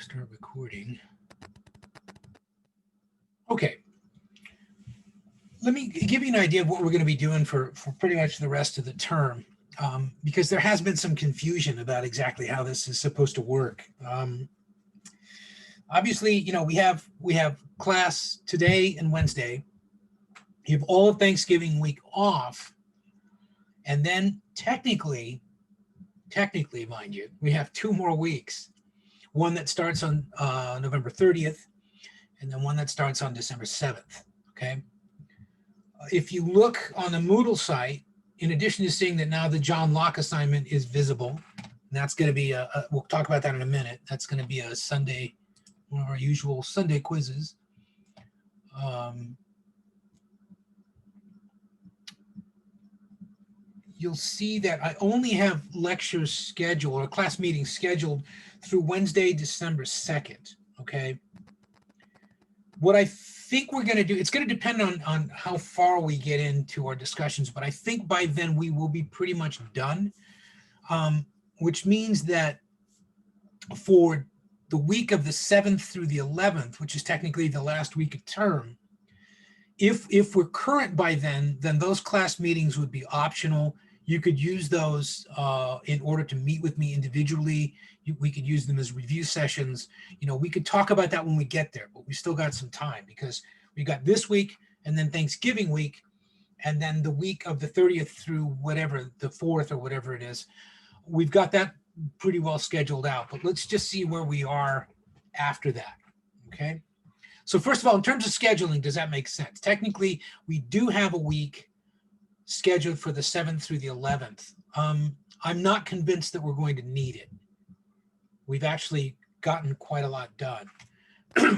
Start recording. Okay. Let me give you an idea of what we're going to be doing for pretty much the rest of the term, because there has been some confusion about exactly how this is supposed to work. Obviously, you know, we have class today and Wednesday. You have all of Thanksgiving week off, and then technically, mind you, we have 2 more weeks. One that starts on November 30th, and then one that starts on December 7th. Okay. If you look on the Moodle site, in addition to seeing that now the John Locke assignment is visible, and that's going to be we'll talk about that in a minute. That's going to be a Sunday, one of our usual Sunday quizzes. You'll see that I only have lectures scheduled or class meetings scheduled through Wednesday, December 2nd. Okay. What I think we're going to do, it's going to depend on how far we get into our discussions, but I think by then we will be pretty much done, which means that for the week of the 7th through the 11th, which is technically the last week of term, if we're current by then those class meetings would be optional. You could use those in order to meet with me individually. We could use them as review sessions. You know, we could talk about that when we get there, but we still got some time because we got this week and then Thanksgiving week, and then the week of the 30th through whatever, the 4th or whatever it is. We've got that pretty well scheduled out, but let's just see where we are after that, okay? So first of all, in terms of scheduling, does that make sense? Technically, we do have a week scheduled for the 7th through the 11th. I'm not convinced that we're going to need it. We've actually gotten quite a lot done,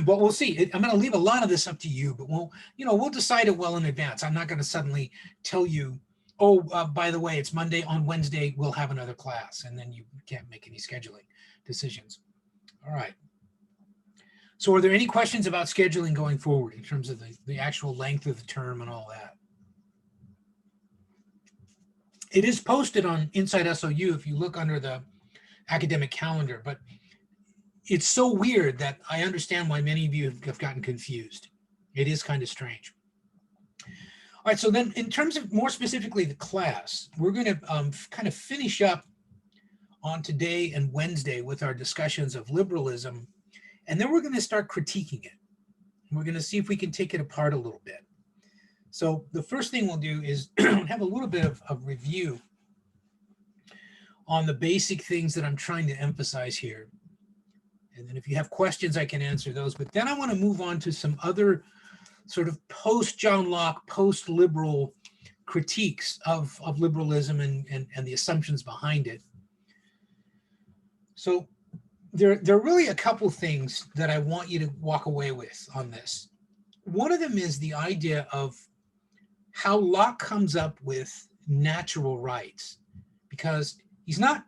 but we'll see. I'm going to leave a lot of this up to you, but we'll decide it well in advance. I'm not going to suddenly tell you, oh, by the way, it's Monday, on Wednesday, we'll have another class, and then you can't make any scheduling decisions. All right. So are there any questions about scheduling going forward in terms of the actual length of the term and all that? It is posted on Inside SOU if you look under the academic calendar, but it's so weird that I understand why many of you have gotten confused. It is kind of strange. All right, so then in terms of more specifically the class, we're going to kind of finish up on today and Wednesday with our discussions of liberalism, and then we're going to start critiquing it. We're going to see if we can take it apart a little bit. So the first thing we'll do is have a little bit of review on the basic things that I'm trying to emphasize here. And then if you have questions, I can answer those. But then I want to move on to some other sort of post-John Locke, post-liberal critiques of liberalism and the assumptions behind it. So there are really a couple things that I want you to walk away with on this. One of them is the idea of how Locke comes up with natural rights, because he's not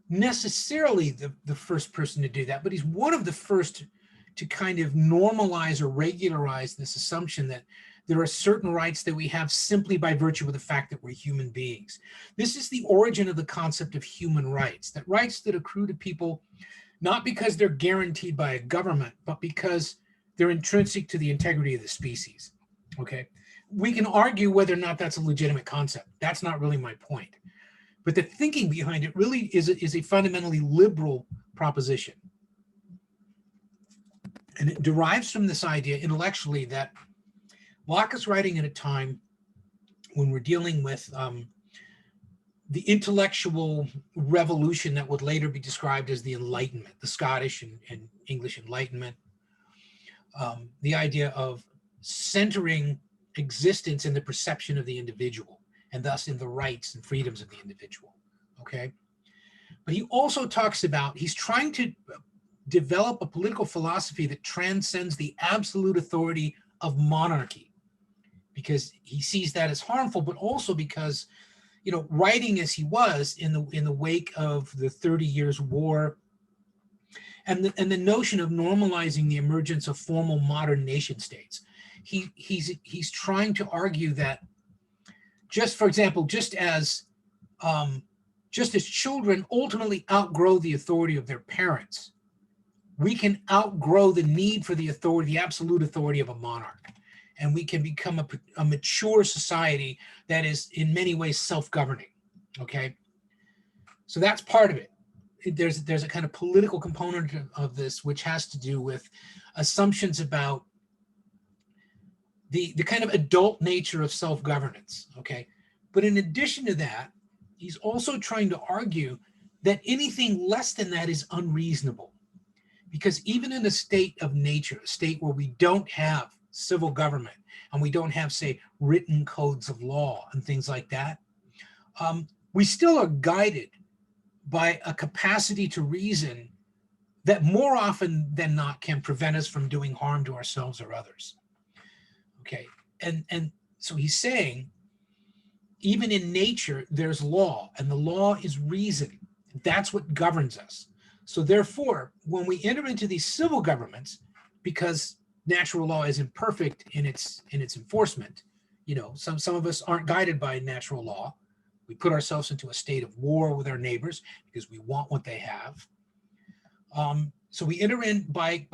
necessarily the first person to do that, but he's one of the first to kind of normalize or regularize this assumption that there are certain rights that we have simply by virtue of the fact that we're human beings. This is the origin of the concept of human rights, that rights that accrue to people not because they're guaranteed by a government, but because they're intrinsic to the integrity of the species, okay? We can argue whether or not that's a legitimate concept. That's not really my point. But the thinking behind it really is a fundamentally liberal proposition. And it derives from this idea intellectually that Locke is writing at a time when we're dealing with the intellectual revolution that would later be described as the Enlightenment, the Scottish and English Enlightenment, the idea of centering existence in the perception of the individual, and thus in the rights and freedoms of the individual, okay? But he also talks about, he's trying to develop a political philosophy that transcends the absolute authority of monarchy, because he sees that as harmful, but also because, you know, writing as he was in the wake of the 30 Years' War and the notion of normalizing the emergence of formal modern nation states, he's trying to argue that, just for example, just as children ultimately outgrow the authority of their parents, we can outgrow the need for the authority, the absolute authority of a monarch. And we can become a mature society that is in many ways self-governing, okay? So that's part of it. There's a kind of political component of this, which has to do with assumptions about the kind of adult nature of self-governance, okay? But in addition to that, he's also trying to argue that anything less than that is unreasonable. Because even in a state of nature, a state where we don't have civil government and we don't have, say, written codes of law and things like that, we still are guided by a capacity to reason that more often than not can prevent us from doing harm to ourselves or others. Okay, and so he's saying, even in nature, there's law, and the law is reason. That's what governs us. So therefore, when we enter into these civil governments, because natural law is imperfect in its enforcement, you know, some of us aren't guided by natural law. We put ourselves into a state of war with our neighbors because we want what they have. So we enter in by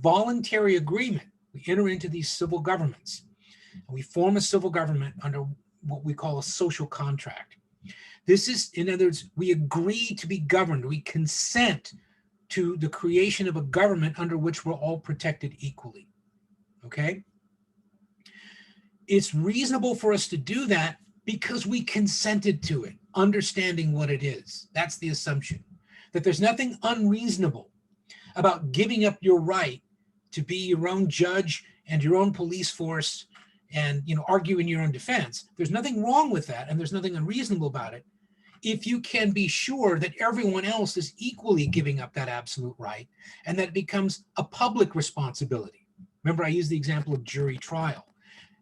voluntary agreement. We enter into these civil governments, and we form a civil government under what we call a social contract. This is, in other words, we agree to be governed. We consent to the creation of a government under which we're all protected equally. Okay? It's reasonable for us to do that because we consented to it, understanding what it is. That's the assumption, that there's nothing unreasonable about giving up your right to be your own judge and your own police force and, you know, argue in your own defense. There's nothing wrong with that, and there's nothing unreasonable about it if you can be sure that everyone else is equally giving up that absolute right, and that it becomes a public responsibility. Remember, I used the example of jury trial.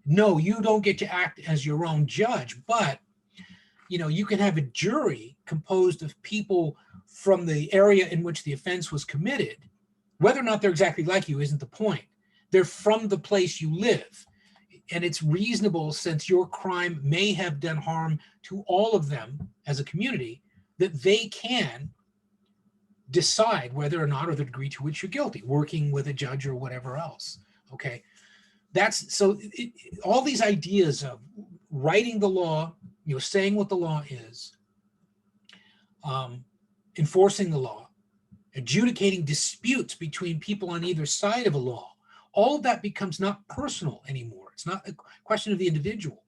No, you don't get to act as your own judge, but, you know, you can have a jury composed of people from the area in which the offense was committed. Whether or not they're exactly like you isn't the point. They're from the place you live. And it's reasonable, since your crime may have done harm to all of them as a community, that they can decide whether or not, or the degree to which you're guilty, working with a judge or whatever else. Okay, that's so. All these ideas of writing the law, you know, saying what the law is, enforcing the law, adjudicating disputes between people on either side of a law, all of that becomes not personal anymore. It's not a question of the individual.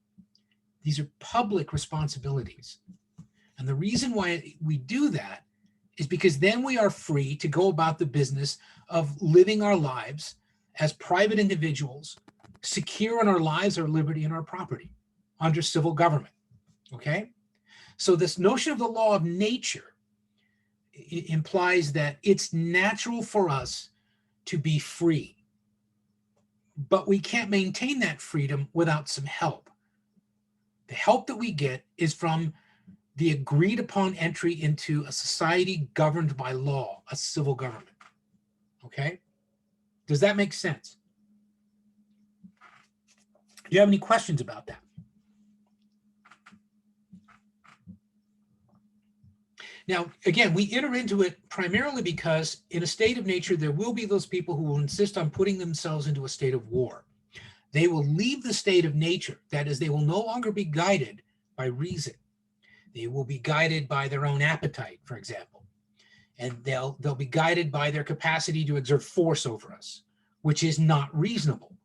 These are public responsibilities. And the reason why we do that is because then we are free to go about the business of living our lives as private individuals, secure in our lives, our liberty, and our property under civil government. Okay? So this notion of the law of nature implies that it's natural for us to be free. But we can't maintain that freedom without some help. The help that we get is from the agreed upon entry into a society governed by law, a civil government. Okay? Does that make sense? Do you have any questions about that? Now, again, we enter into it primarily because in a state of nature, there will be those people who will insist on putting themselves into a state of war. They will leave the state of nature. That is, they will no longer be guided by reason. They will be guided by their own appetite, for example. And they'll be guided by their capacity to exert force over us, which is not reasonable.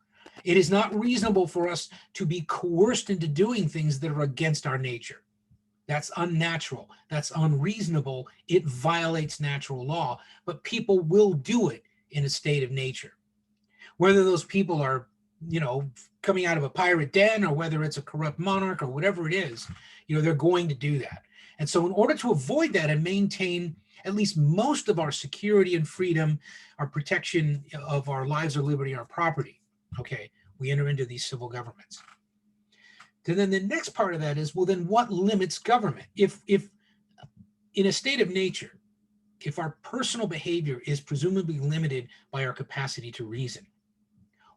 It is not reasonable for us to be coerced into doing things that are against our nature. That's unnatural. That's unreasonable. It violates natural law, but people will do it in a state of nature. Whether those people are, you know, coming out of a pirate den, or whether it's a corrupt monarch or whatever it is, you know, they're going to do that. And so in order to avoid that and maintain at least most of our security and freedom, our protection of our lives, our liberty, our property, okay, we enter into these civil governments. And then the next part of that is, well, then what limits government? If in a state of nature, if our personal behavior is presumably limited by our capacity to reason,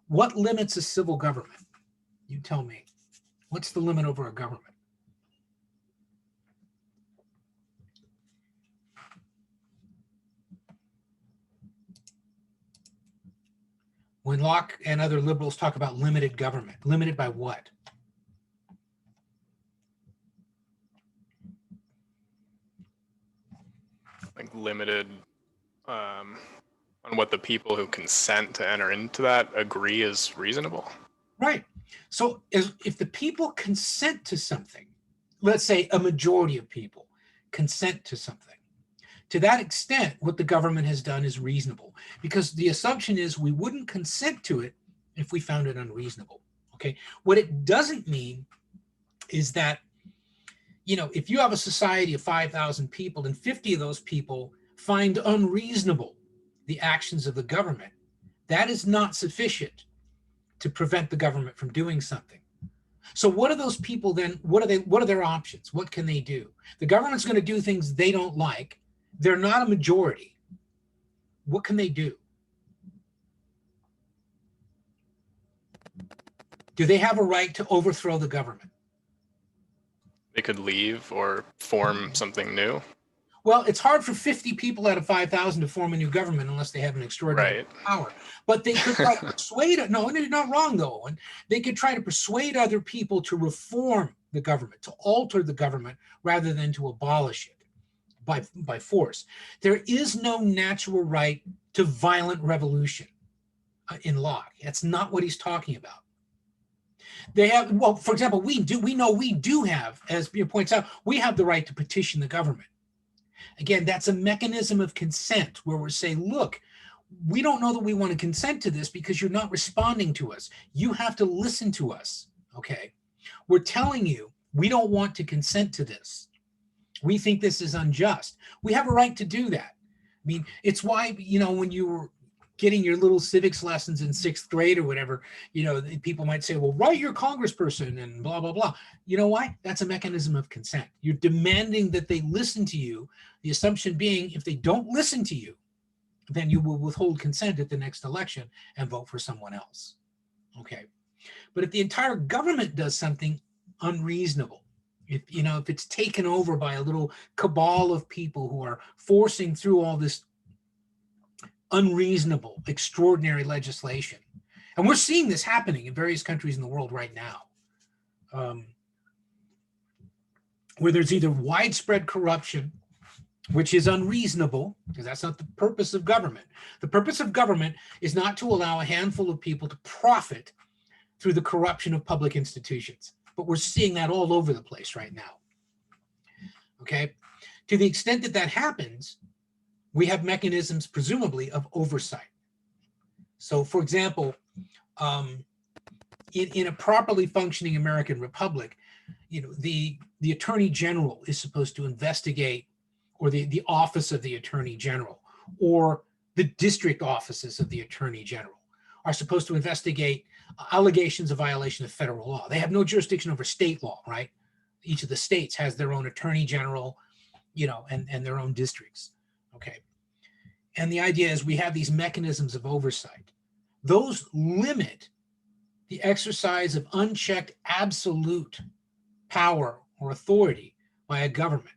what limits a civil government? You tell me. What's the limit over a government? when Locke and other liberals talk about limited government? Limited by what? Like limited on what the people who consent to enter into that agree is reasonable. Right. So if the people consent to something, let's say a majority of people consent to something, to that extent, what the government has done is reasonable, because the assumption is we wouldn't consent to it if we found it unreasonable. Okay. What it doesn't mean is that, you know, if you have a society of 5,000 people and 50 of those people find unreasonable the actions of the government, that is not sufficient to prevent the government from doing something. So what are those people then? What are their options? What can they do? The government's going to do things they don't like. They're not a majority. What can they do? Do they have a right to overthrow the government? They could leave or form something new. Well, it's hard for 50 people out of 5,000 to form a new government unless they have an extraordinary power. But they could try to persuade, no, you're not wrong though, Owen. They could try to persuade other people to reform the government, to alter the government rather than to abolish it by force. There is no natural right to violent revolution in Locke. That's not what he's talking about. They have, well, for example, we do have, as Beer points out, we have the right to petition the government. Again, that's a mechanism of consent where we're saying, look, we don't know that we want to consent to this because you're not responding to us. You have to listen to us, okay? We're telling you we don't want to consent to this. We think this is unjust. We have a right to do that. I mean, it's why, you know, when you were getting your little civics lessons in 6th grade or whatever, you know, people might say, well, write your congressperson and blah, blah, blah. You know why? That's a mechanism of consent. You're demanding that they listen to you. The assumption being, if they don't listen to you, then you will withhold consent at the next election and vote for someone else. Okay. But if the entire government does something unreasonable, if it's taken over by a little cabal of people who are forcing through all this unreasonable, extraordinary legislation. And we're seeing this happening in various countries in the world right now, where there's either widespread corruption, which is unreasonable, because that's not the purpose of government. The purpose of government is not to allow a handful of people to profit through the corruption of public institutions. But we're seeing that all over the place right now. Okay? To the extent that that happens, we have mechanisms, presumably, of oversight. So, for example, in a properly functioning American republic, you know, the Attorney General is supposed to investigate, or the office of the Attorney General, or the district offices of the Attorney General are supposed to investigate allegations of violation of federal law. They have no jurisdiction over state law, right? Each of the states has their own Attorney General, you know, and their own districts. Okay. And the idea is we have these mechanisms of oversight. Those limit the exercise of unchecked absolute power or authority by a government,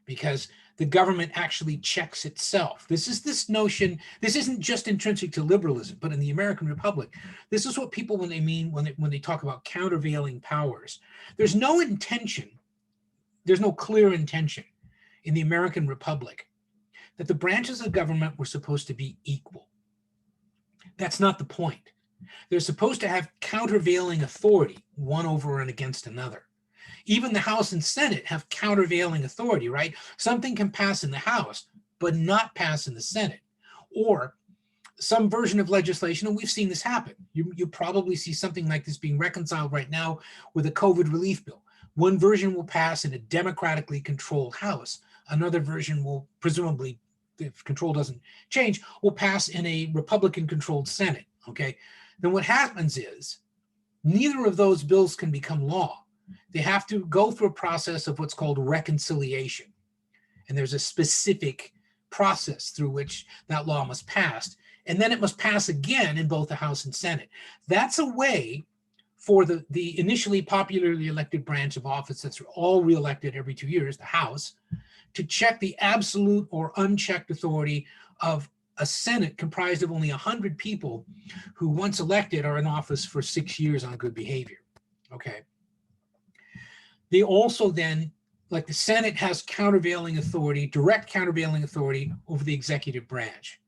because the government actually checks itself. This is this notion, this isn't just intrinsic to liberalism, but in the American Republic, this is what people, when they talk about countervailing powers, there's no intention, there's no clear intention in the American Republic that the branches of government were supposed to be equal. That's not the point. They're supposed to have countervailing authority, one over and against another. Even the House and Senate have countervailing authority, right? Something can pass in the House, but not pass in the Senate. Or some version of legislation, and we've seen this happen. You probably see something like this being reconciled right now with a COVID relief bill. One version will pass in a democratically controlled House. Another version will presumably, if control doesn't change, will pass in a Republican-controlled Senate, okay? Then what happens is neither of those bills can become law. They have to go through a process of what's called reconciliation. And there's a specific process through which that law must pass. And then it must pass again in both the House and Senate. That's a way for the initially popularly elected branch of office that's all reelected every 2 years, the House, to check the absolute or unchecked authority of a Senate comprised of only 100 people who, once elected, are in office for 6 years on good behavior. Okay. They also then, like the Senate has countervailing authority, direct countervailing authority over the executive branch.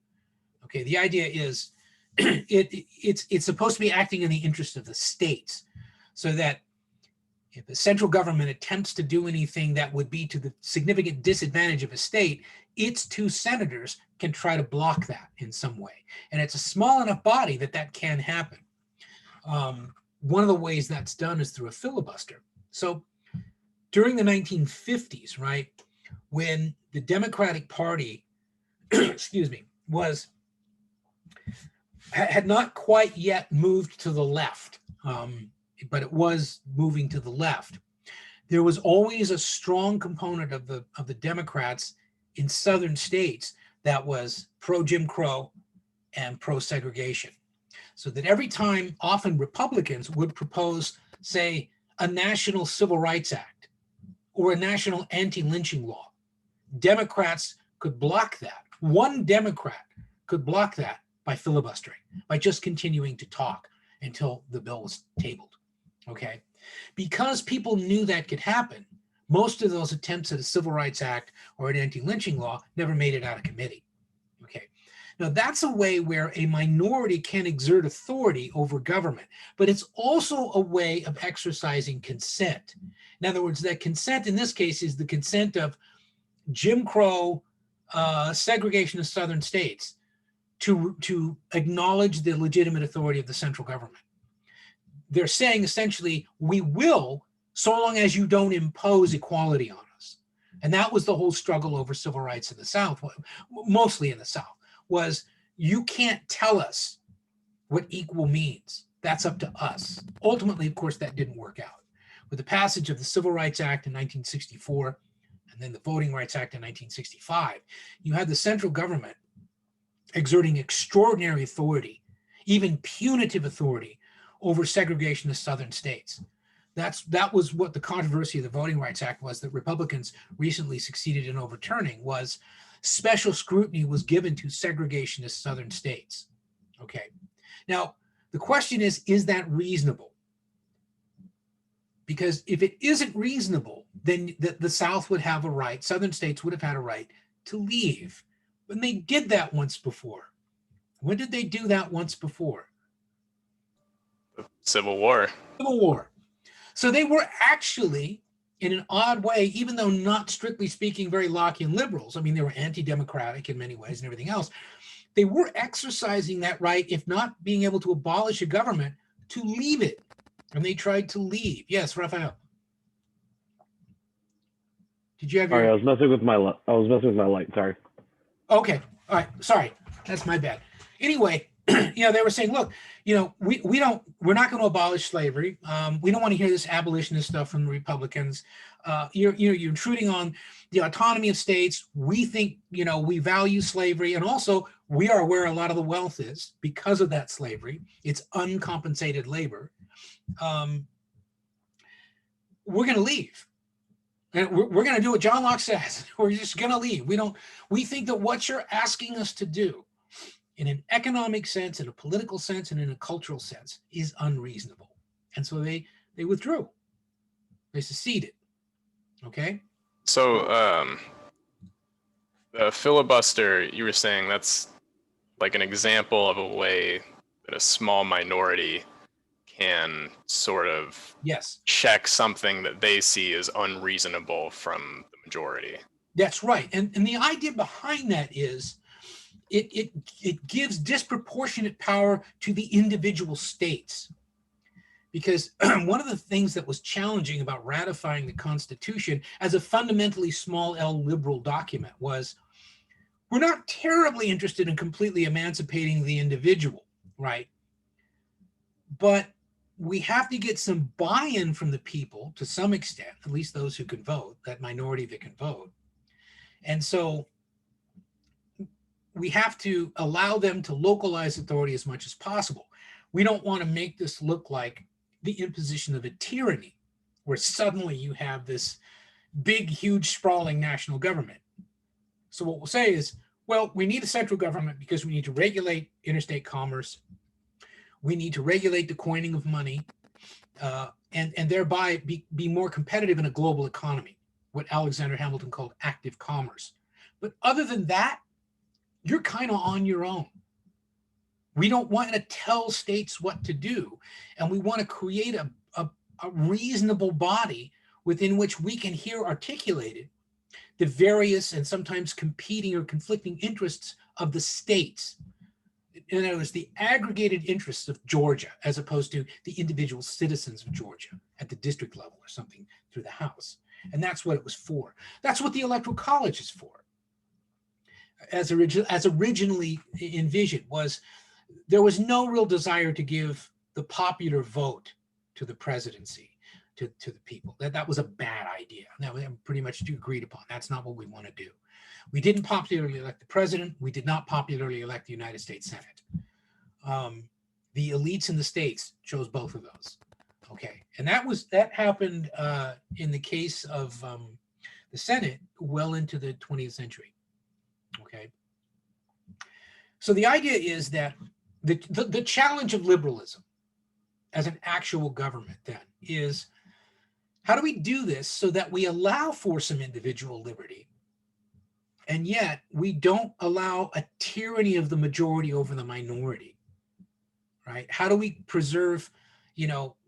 Okay. The idea is it's supposed to be acting in the interest of the states, so that if the central government attempts to do anything that would be to the significant disadvantage of a state, its two senators can try to block that in some way. And it's a small enough body that that can happen. One of the ways that's done is through a filibuster. So during the 1950s, right, when the Democratic Party, excuse me, had not quite yet moved to the left, but it was moving to the left, there was always a strong component of the Democrats in southern states that was pro-Jim Crow and pro-segregation. So that every time, often Republicans would propose, say, a national civil rights act or a national anti-lynching law, Democrats could block that. One Democrat could block that by filibustering, by just continuing to talk until the bill was tabled. Okay, because people knew that could happen, most of those attempts at a civil rights act or an anti-lynching law never made it out of committee. Okay, now that's a way where a minority can exert authority over government, but it's also a way of exercising consent. In other words, that consent in this case is the consent of Jim Crow, segregation of southern states to acknowledge the legitimate authority of the central government. They're saying essentially, we will, so long as you don't impose equality on us. And that was the whole struggle over civil rights in the South, mostly in the South, was you can't tell us what equal means. That's up to us. Ultimately, of course, that didn't work out. With the passage of the Civil Rights Act in 1964, and then the Voting Rights Act in 1965, you had the central government exerting extraordinary authority, even punitive authority, over segregation of southern states. That was what the controversy of the Voting Rights Act was, that Republicans recently succeeded in overturning, was special scrutiny was given to segregationist southern states. Okay. Now, the question is that reasonable? Because if it isn't reasonable, then the South would have a right, southern states would have had a right to leave. When they did that once before. When did they do that once before? The Civil War. Civil War. So they were actually, in an odd way, even though not strictly speaking very Lockean liberals, I mean, they were anti-democratic in many ways and everything else, they were exercising that right, if not being able to abolish a government, to leave it. And they tried to leave. Yes, Raphael. Did you have your... Sorry, I was messing with my light. Sorry. Okay. All right. Sorry. That's my bad. Anyway, they were saying, look, we're not going to abolish slavery. We don't want to hear this abolitionist stuff from the Republicans. You're intruding on the autonomy of states. We think, we value slavery. And also we are where a lot of the wealth is because of that slavery. It's uncompensated labor. We're going to leave. And we're going to do what John Locke says. We're just going to leave. We think that what you're asking us to do in an economic sense, in a political sense, and in a cultural sense is unreasonable. And so they withdrew. They seceded. Okay? So the filibuster, you were saying that's like an example of a way that a small minority can sort of check something that they see as unreasonable from the majority. That's right. And the idea behind that is it gives disproportionate power to the individual states. Because one of the things that was challenging about ratifying the Constitution as a fundamentally small L liberal document was, we're not terribly interested in completely emancipating the individual, right? But we have to get some buy-in from the people to some extent, at least those who can vote, that minority that can vote. And so we have to allow them to localize authority as much as possible. We don't want to make this look like the imposition of a tyranny, where suddenly you have this big, huge, sprawling national government. So what we'll say is, Well, we need a central government because we need to regulate interstate commerce. We need to regulate the coining of money, and thereby be more competitive in a global economy, what Alexander Hamilton called active commerce. But other than that, you're kind of on your own. We don't want to tell states what to do, and we want to create a reasonable body within which we can hear articulated the various and sometimes competing or conflicting interests of the states. In other words, the aggregated interests of Georgia, as opposed to the individual citizens of Georgia at the district level or something through the House. And that's what it was for. That's what the Electoral College is for. As originally envisioned, there was no real desire to give the popular vote to the presidency, to the people. That was a bad idea. That was pretty much agreed upon. That's not what we want to do. We didn't popularly elect the president. We did not popularly elect the United States Senate. The elites in the states chose both of those. Okay, and that happened in the case of the Senate well into the 20th century. Okay, so the idea is that the challenge of liberalism as an actual government then is, how do we do this so that we allow for some individual liberty, and yet we don't allow a tyranny of the majority over the minority, right? How do we preserve,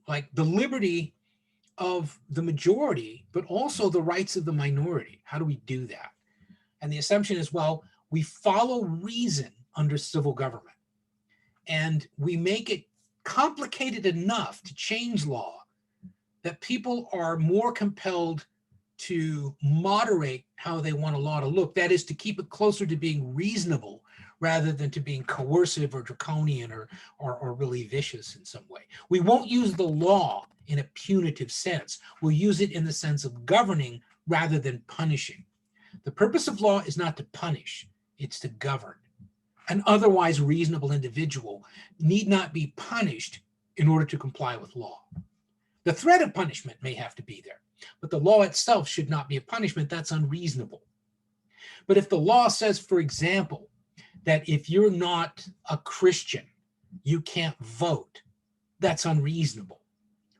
like the liberty of the majority, but also the rights of the minority? How do we do that? And the assumption is, well, we follow reason under civil government, and we make it complicated enough to change law that people are more compelled to moderate how they want a law to look. That is, to keep it closer to being reasonable rather than to being coercive or draconian or really vicious in some way. We won't use the law in a punitive sense. We'll use it in the sense of governing rather than punishing. The purpose of law is not to punish, it's to govern. An otherwise reasonable individual need not be punished in order to comply with law. The threat of punishment may have to be there, but the law itself should not be a punishment. That's unreasonable. But if the law says, for example, that if you're not a Christian, you can't vote, that's unreasonable.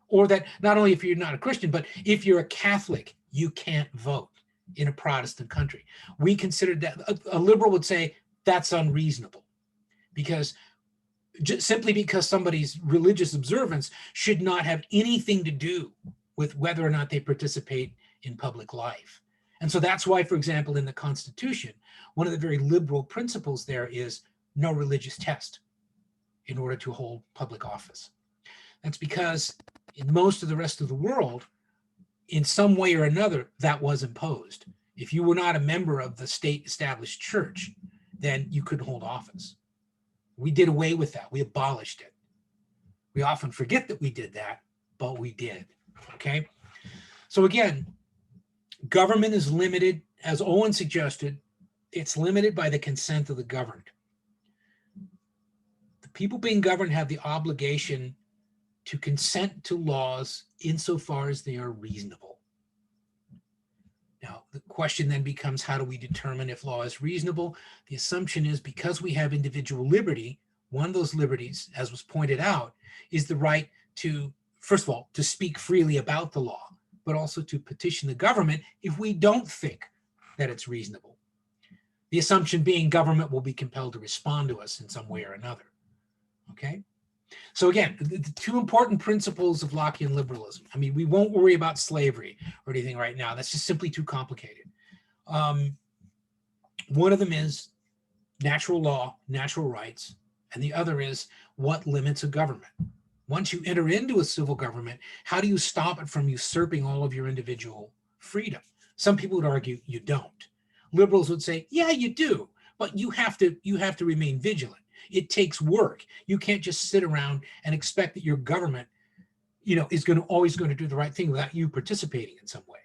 Or that not only if you're not a Christian, but if you're a Catholic, you can't vote in a Protestant country. We consider that, a liberal would say, that's unreasonable, because simply because somebody's religious observance should not have anything to do with whether or not they participate in public life. And so that's why, for example, in the Constitution, one of the very liberal principles there is no religious test in order to hold public office. That's because in most of the rest of the world, in some way or another, that was imposed. If you were not a member of the state-established church, then you couldn't hold office. We did away with that. We abolished it. We often forget that we did that, but we did. Okay? So again, government is limited, as Owen suggested, it's limited by the consent of the governed. The people being governed have the obligation to consent to laws insofar as they are reasonable. Now, the question then becomes, how do we determine if law is reasonable? The assumption is, because we have individual liberty, one of those liberties, as was pointed out, is the right to, first of all, to speak freely about the law, but also to petition the government if we don't think that it's reasonable. The assumption being government will be compelled to respond to us in some way or another. Okay? So again, the two important principles of Lockean liberalism. I mean, we won't worry about slavery or anything right now. That's just simply too complicated. One of them is natural law, natural rights, and the other is what limits a government. Once you enter into a civil government, how do you stop it from usurping all of your individual freedom? Some people would argue you don't. Liberals would say, yeah, you do, but you have to remain vigilant. It takes work. You can't just sit around and expect that your government, is always going to do the right thing without you participating in some way.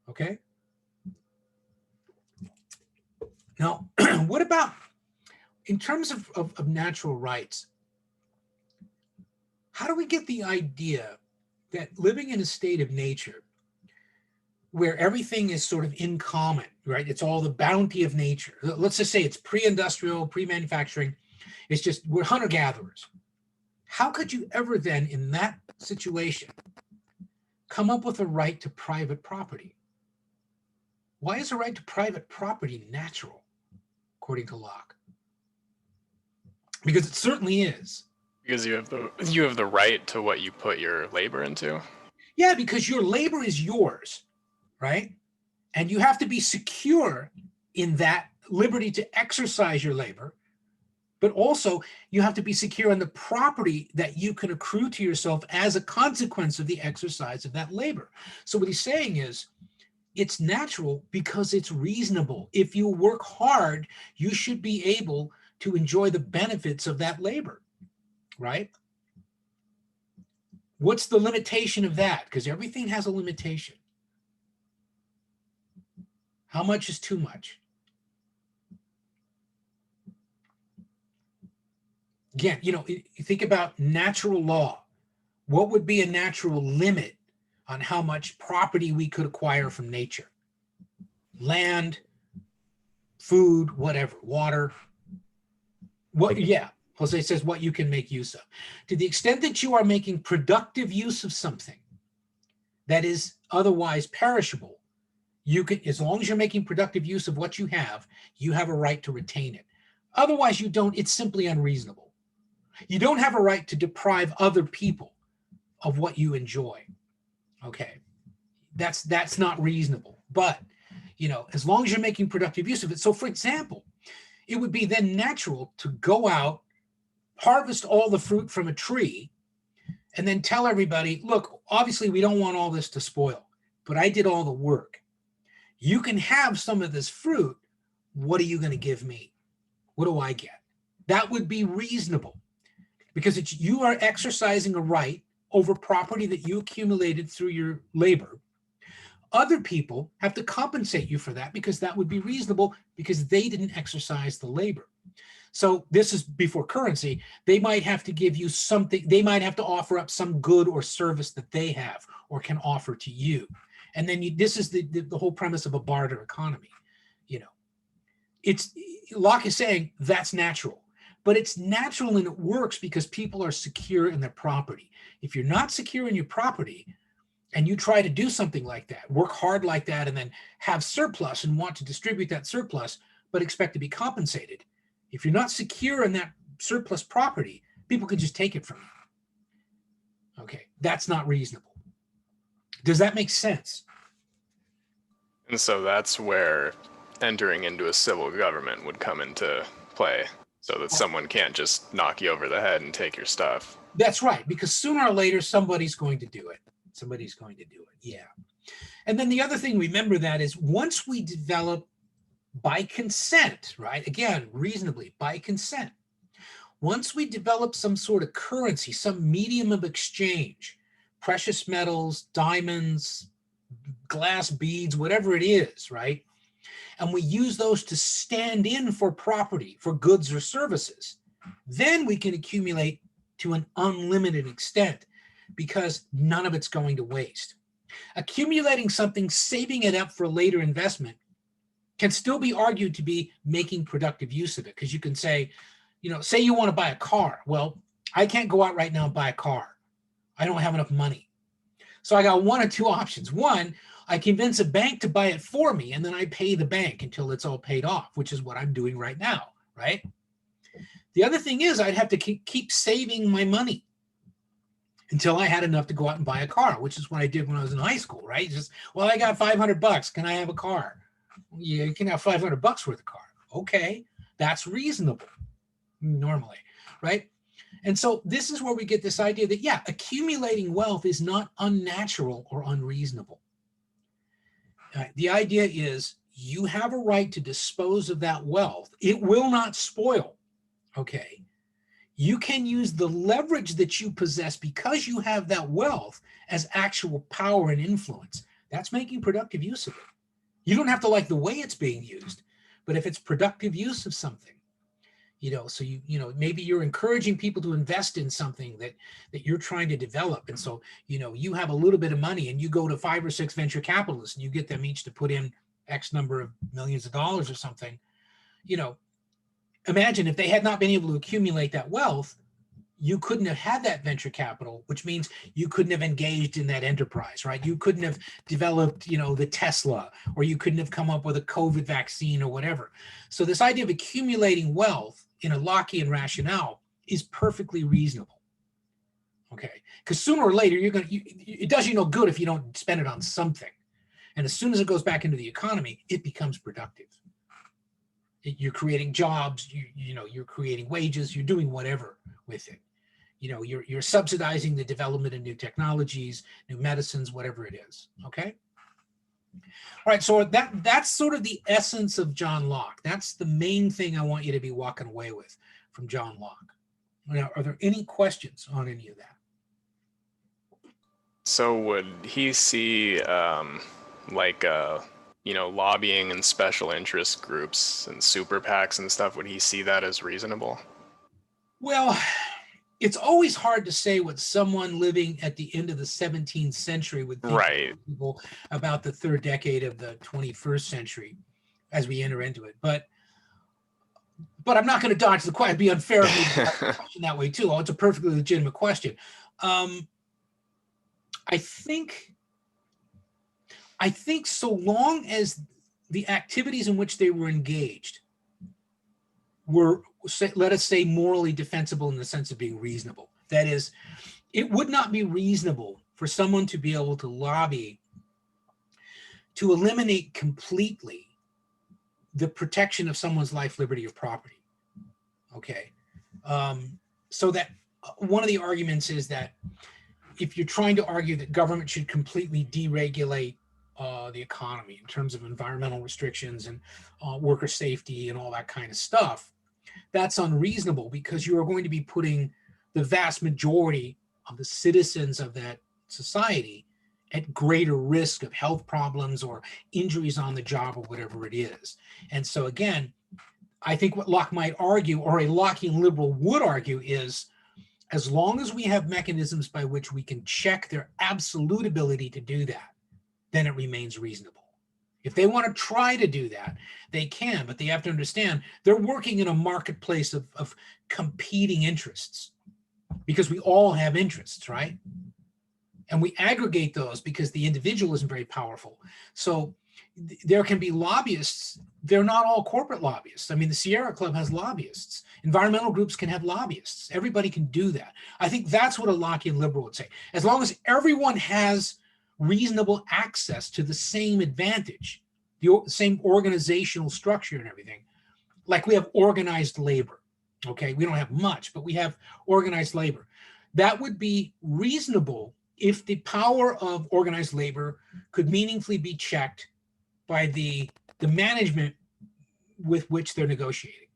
Okay? Now, what about in terms of natural rights? How do we get the idea that living in a state of nature, where everything is sort of in common, right? It's all the bounty of nature. Let's just say it's pre-industrial, pre-manufacturing. It's just we're hunter-gatherers. How could you ever then, in that situation, come up with a right to private property? Why is a right to private property natural, according to Locke? Because it certainly is. Because you have the right to what you put your labor into. Yeah, because your labor is yours, right? And you have to be secure in that liberty to exercise your labor, but also you have to be secure in the property that you can accrue to yourself as a consequence of the exercise of that labor. So what he's saying is, it's natural because it's reasonable. If you work hard, you should be able to enjoy the benefits of that labor, right? What's the limitation of that? Because everything has a limitation. How much is too much? Again, you think about natural law. What would be a natural limit on how much property we could acquire from nature? Land, food, whatever, water. What? Yeah, Jose says what you can make use of. To the extent that you are making productive use of something that is otherwise perishable, you can, as long as you're making productive use of what you have a right to retain it. Otherwise, you don't. It's simply unreasonable. You don't have a right to deprive other people of what you enjoy. Okay, that's not reasonable. But as long as you're making productive use of it. So, for example, it would be then natural to go out, harvest all the fruit from a tree, and then tell everybody, look, obviously we don't want all this to spoil, but I did all the work. You can have some of this fruit. What are you going to give me? What do I get? That would be reasonable because you are exercising a right over property that you accumulated through your labor. Other people have to compensate you for that because that would be reasonable because they didn't exercise the labor. So this is before currency. They might have to give you something. They might have to offer up some good or service that they have or can offer to you. And then this is the whole premise of a barter economy. Locke is saying that's natural, but it's natural and it works because people are secure in their property. If you're not secure in your property and you try to do something like that, work hard like that, and then have surplus and want to distribute that surplus, but expect to be compensated. If you're not secure in that surplus property, people can just take it from you. Okay, that's not reasonable. Does that make sense? And so that's where entering into a civil government would come into play, so that someone can't just knock you over the head and take your stuff. That's right, because sooner or later, somebody's going to do it. Somebody's going to do it, yeah. And then the other thing, remember that is once we develop by consent, right? Again, reasonably, by consent. Once we develop some sort of currency, some medium of exchange, precious metals, diamonds, glass beads, whatever it is, right? And we use those to stand in for property, for goods or services, then we can accumulate to an unlimited extent because none of it's going to waste. Accumulating something, saving it up for later investment can still be argued to be making productive use of it because you can say, say you want to buy a car. Well, I can't go out right now and buy a car. I don't have enough money. So I got one or two options. One, I convince a bank to buy it for me, and then I pay the bank until it's all paid off, which is what I'm doing right now, right? The other thing is I'd have to keep saving my money until I had enough to go out and buy a car, which is what I did when I was in high school, right? Just, well, I got $500. Can I have a car? Yeah, you can have $500 worth of car. Okay, that's reasonable normally, right? And so this is where we get this idea that, yeah, accumulating wealth is not unnatural or unreasonable. The idea is you have a right to dispose of that wealth. It will not spoil, okay? You can use the leverage that you possess because you have that wealth as actual power and influence. That's making productive use of it. You don't have to like the way it's being used, but if it's productive use of something, So maybe you're encouraging people to invest in something that you're trying to develop. And so, you have a little bit of money and you go to 5 or 6 venture capitalists and you get them each to put in X number of millions of dollars or something. Imagine if they had not been able to accumulate that wealth, you couldn't have had that venture capital, which means you couldn't have engaged in that enterprise, right? You couldn't have developed, the Tesla, or you couldn't have come up with a COVID vaccine or whatever. So this idea of accumulating wealth in a Lockean rationale is perfectly reasonable. Okay, because sooner or later it does you no good if you don't spend it on something. And as soon as it goes back into the economy, it becomes productive. You're creating jobs, you're creating wages, you're doing whatever with it. You're subsidizing the development of new technologies, new medicines, whatever it is. Okay. All right. So that's sort of the essence of John Locke. That's the main thing I want you to be walking away with from John Locke. Now, are there any questions on any of that? So would he see lobbying and special interest groups and super PACs and stuff? Would he see that as reasonable? Well, it's always hard to say what someone living at the end of the 17th century would think Right. about the third decade of the 21st century as we enter into it. But I'm not going to dodge the question. It'd be unfair of me to ask the question that way too. Oh, it's a perfectly legitimate question. I think so long as the activities in which they were engaged were, let us say, morally defensible in the sense of being reasonable. That is, it would not be reasonable for someone to be able to lobby to eliminate completely the protection of someone's life, liberty, or property. Okay. So that one of the arguments is that if you're trying to argue that government should completely deregulate the economy in terms of environmental restrictions and worker safety and all that kind of stuff, that's unreasonable, because you are going to be putting the vast majority of the citizens of that society at greater risk of health problems or injuries on the job or whatever it is. And so again, I think what Locke might argue, or a Lockean liberal would argue, is as long as we have mechanisms by which we can check their absolute ability to do that, then it remains reasonable. If they want to try to do that, they can, but they have to understand they're working in a marketplace of competing interests, because we all have interests, right? And we aggregate those because the individual isn't very powerful. So there can be lobbyists. They're not all corporate lobbyists. I mean, the Sierra Club has lobbyists. Environmental groups can have lobbyists. Everybody can do that. I think that's what a Lockean liberal would say. As long as everyone has reasonable access to the same advantage, the same organizational structure and everything, like we have organized labor. Okay, we don't have much, but we have organized labor. That would be reasonable if the power of organized labor could meaningfully be checked by the management with which they're negotiating.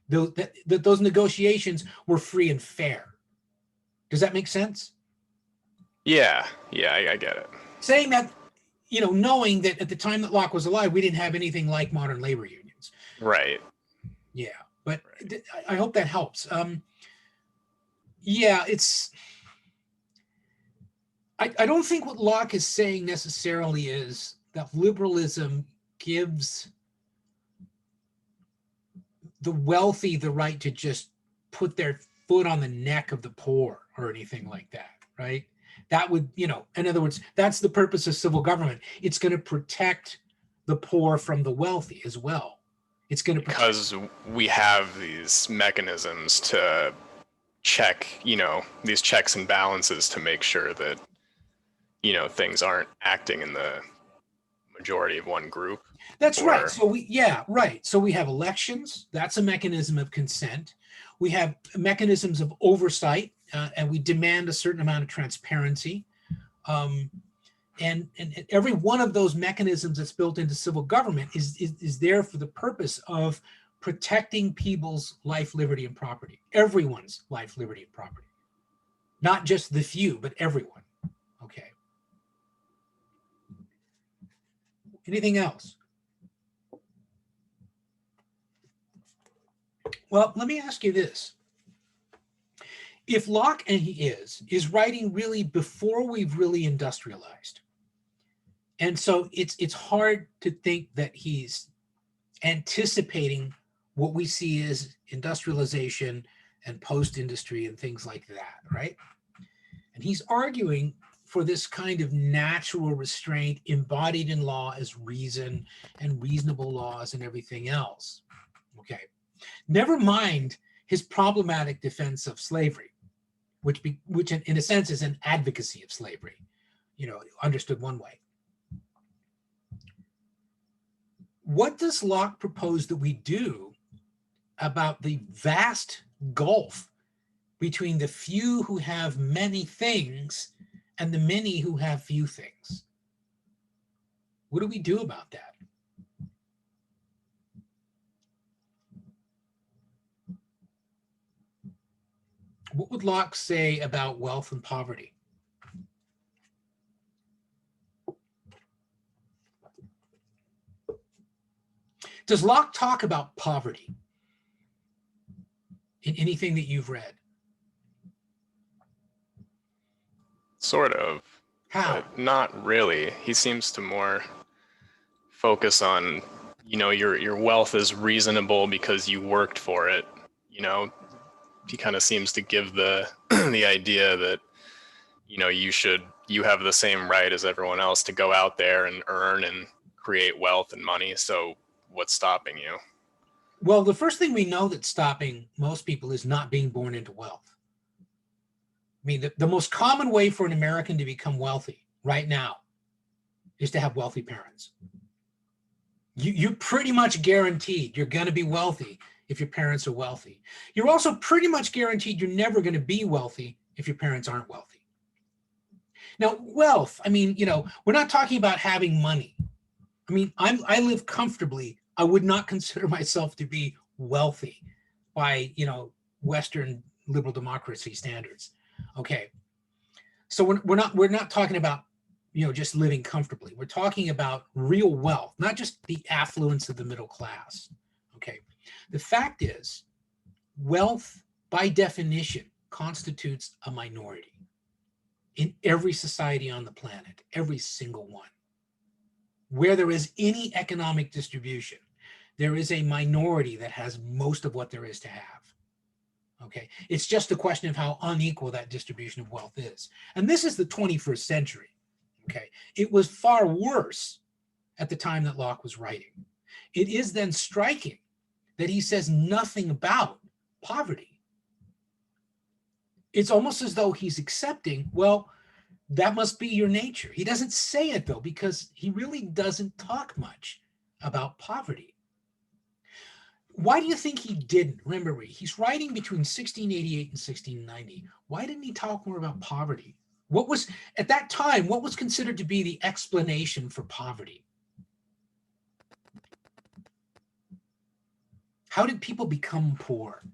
Those negotiations were free and fair. Does that make sense? Yeah, I get it. Saying that, knowing that at the time that Locke was alive, we didn't have anything like modern labor unions. Right. Yeah, but right. I hope that helps. Yeah, I don't think what Locke is saying necessarily is that liberalism gives the wealthy the right to just put their foot on the neck of the poor or anything like that, right? That would, in other words, that's the purpose of civil government. It's going to protect the poor from the wealthy as well. It's going to because we have these mechanisms to check, these checks and balances to make sure that, things aren't acting in the majority of one group. That's right. So right. So we have elections. That's a mechanism of consent. We have mechanisms of oversight, and we demand a certain amount of transparency. And every one of those mechanisms that's built into civil government is there for the purpose of protecting people's life, liberty, and property. Everyone's life, liberty, and property. Not just the few, but everyone. Okay. Anything else? Well, let me ask you this. If Locke, and he is writing really before we've really industrialized. And so it's hard to think that he's anticipating what we see as industrialization and post-industry and things like that, right? And he's arguing for this kind of natural restraint embodied in law as reason and reasonable laws and everything else. Okay. Never mind his problematic defense of slavery, which in a sense is an advocacy of slavery, understood one way. What does Locke propose that we do about the vast gulf between the few who have many things and the many who have few things? What do we do about that? What would Locke say about wealth and poverty? Does Locke talk about poverty in anything that you've read? Sort of. How? But not really. He seems to more focus on, your wealth is reasonable because you worked for it. He kind of seems to give the the idea that, you have the same right as everyone else to go out there and earn and create wealth and money. So what's stopping you? Well, the first thing we know that's stopping most people is not being born into wealth. I mean, the most common way for an American to become wealthy right now is to have wealthy parents. You're pretty much guaranteed you're going to be wealthy if your parents are wealthy. You're also pretty much guaranteed you're never going to be wealthy if your parents aren't wealthy. Now, wealth, I mean, we're not talking about having money. I mean, I live comfortably. I would not consider myself to be wealthy by, Western liberal democracy standards. Okay. So we're not talking about, just living comfortably. We're talking about real wealth, not just the affluence of the middle class. Okay. The fact is, wealth by definition constitutes a minority in every society on the planet, every single one. Where there is any economic distribution, there is a minority that has most of what there is to have. Okay, it's just a question of how unequal that distribution of wealth is. And this is the 21st century. Okay, it was far worse at the time that Locke was writing. It is then striking that he says nothing about poverty. It's almost as though he's accepting, well, that must be your nature. He doesn't say it though, because he really doesn't talk much about poverty. Why do you think he didn't? Remember, he's writing between 1688 and 1690. Why didn't he talk more about poverty? What was, at that time, what was considered to be the explanation for poverty? How did people become poor?